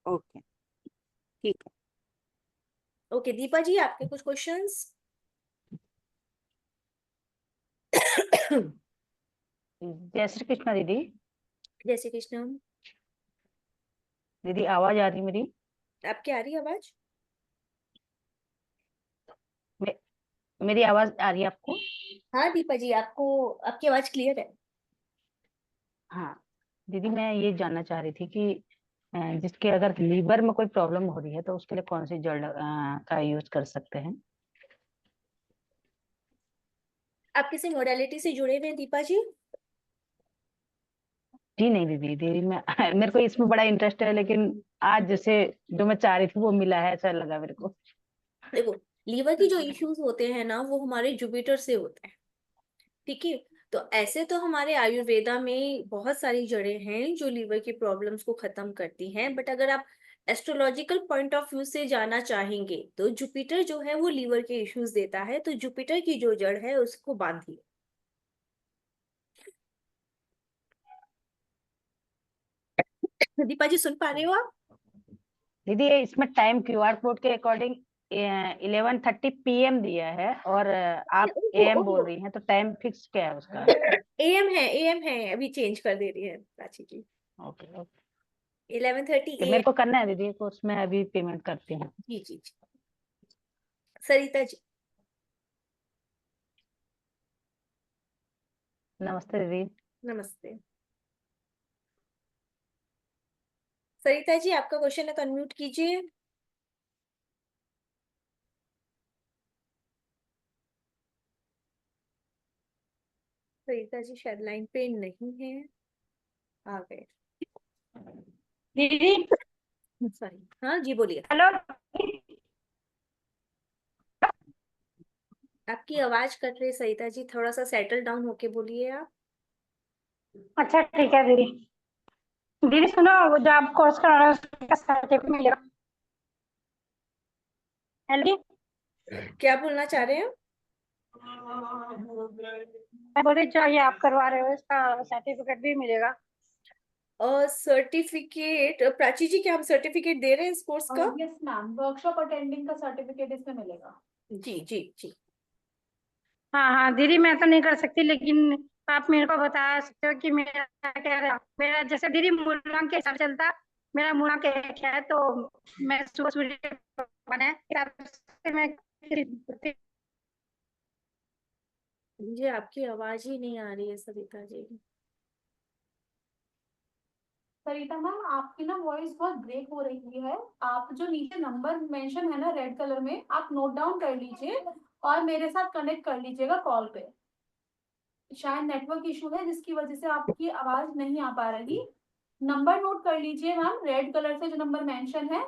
ओके, ठीक है। ओके, दीपा जी, आपके कुछ क्वेश्चंस? जय श्री कृष्णा दीदी। जय श्री कृष्ण। दीदी आवाज आ रही मेरी? आपकी आ रही आवाज? मेरी आवाज आ रही है आपको? हाँ दीपा जी, आपको आपकी आवाज क्लियर है। हाँ दीदी, मैं ये जानना चाह रही थी कि जिसके अगर लीवर में कोई प्रॉब्लम हो रही है तो उसके लिए कौन सी जड़ का यूज कर सकते हैं? आप किसी मोडालिटी से जुड़े हुए हैं दीपा जी? जी नहीं दीदी मैं मेरे को इसमें बड़ा इंटरेस्ट है, लेकिन आज जैसे जो मैं चाह रही थी वो मिला है, ऐसा लगा मेरे को। देखो, लीवर की जो इश्यूज होते हैं ना, वो हमारे जुपिटर से होते हैं, ठीक है। तो ऐसे तो हमारे आयुर्वेदा में बहुत सारी जड़ें हैं जो लीवर की प्रॉब्लम्स को खत्म करती हैं, बट अगर आप एस्ट्रोलॉजिकल पॉइंट ऑफ व्यू से जाना चाहेंगे तो जुपिटर जो है वो लीवर के इश्यूज देता है, तो जुपिटर की जो जड़ है उसको बांधिए। दीपा जी, सुन पा रहे हो आप? दीदी ये इसमें टाइम क्यूआर कोड के अकॉर्डिंग 11:30 PM दिया है, और आप AM बोल रही हैं, तो टाइम फिक्स क्या है उसका? एएम है, अभी चेंज कर दे रही है प्राची जी। ओके ओके, 11:30 मेरे को करना है दीदी, तो उसमें अभी पेमेंट करती हूँ। जी जी जी। सरिता जी। नमस्ते दीदी। नमस्ते। सरिता जी, आपका क्वेश्चन है तो अनम्यूट कीजिए। सरिता जी शायद लाइन पे नहीं है, आ गए। दीदी सॉरी, हाँ जी बोलिए। हेलो। आपकी आवाज कट रही है सरिता जी, थोड़ा सा सेटल डाउन होके बोलिए आप। अच्छा ठीक है दीदी। दीदी सुनो, वो जो आप कोर्स करा रहे हो उसका सर्टिफिकेट मिलेगा? हेलो, क्या बोलना चाह रहे हैं? मैं बोल रही जो ये आप करवा रहे हो इसका सर्टिफिकेट भी मिलेगा? सर्टिफिकेट प्राची जी, क्या हम सर्टिफिकेट दे रहे हैं इस कोर्स का? यस मैम, वर्कशॉप अटेंडिंग का सर्टिफिकेट इसमें मिलेगा। जी जी जी। हाँ हाँ दीदी, मैं तो नहीं कर सकती, लेकिन आप मेरे को बता सकते हो कि मेरा क्या है। मेरा जैसे दीदी मूलांक के हिसाब से चलता, मेरा मूलांक 1 है, तो मैं सुबह सूर्य बने हिसाब से मैं मुझे आपकी आवाज ही नहीं आ रही है सरिता जी। सरिता मैम, आपकी ना वॉइस बहुत ब्रेक हो रही है। आप जो नीचे नंबर मेंशन है ना रेड कलर में, आप नोट डाउन कर लीजिए और मेरे साथ कनेक्ट कर लीजिएगा कॉल पे। शायद नेटवर्क इशू है जिसकी वजह से आपकी आवाज नहीं आ पा रही। नंबर नोट कर लीजिए मैम, रेड कलर से जो नंबर मेंशन है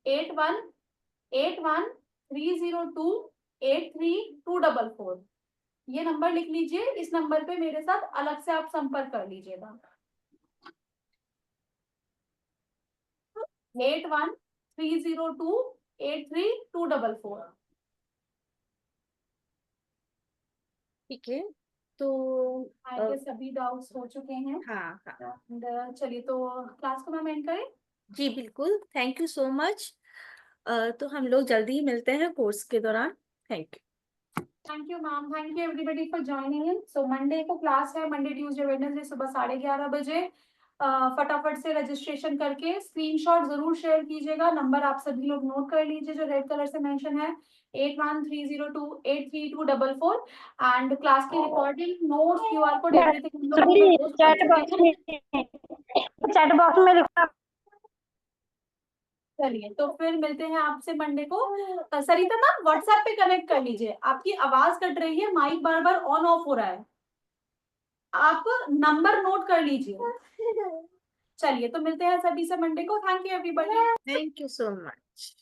818130283244। ये नंबर लिख लीजिए, इस नंबर पे मेरे साथ अलग से आप संपर्क कर लीजिएगा। 8130283244। ठीक है, तो आगे सभी डाउट्स हो चुके हैं। हाँ हाँ चलिए, तो क्लास को मैम एंड करें। जी बिल्कुल, थैंक यू सो मच। तो हम लोग जल्दी ही मिलते हैं कोर्स के दौरान। Thank you. Thank you ma'am, thank you everybody for joining in. So Monday को क्लास है, मंडे ट्यूसडे वेडनेसडे सुबह 11:30 बजे। फटाफट से रजिस्ट्रेशन करके स्क्रीनशॉट जरूर शेयर कीजिएगा। नंबर आप सभी लोग नोट कर लीजिए जो रेड कलर से मेंशन है, 8130283244। एंड क्लास की recording, notes, QR code, everything हम लोग सॉरी, पोस्ट कर चैट चुके बॉक्स हैं। में चैट बॉक्स में लिखना। चलिए, तो फिर मिलते हैं आपसे मंडे को। सरिता मैम व्हाट्सएप पे कनेक्ट कर लीजिए, आपकी आवाज कट रही है, माइक बार बार ऑन ऑफ हो रहा है, आप नंबर नोट कर लीजिए। चलिए, तो मिलते हैं सभी से मंडे को। Thank you everybody. Thank you so much.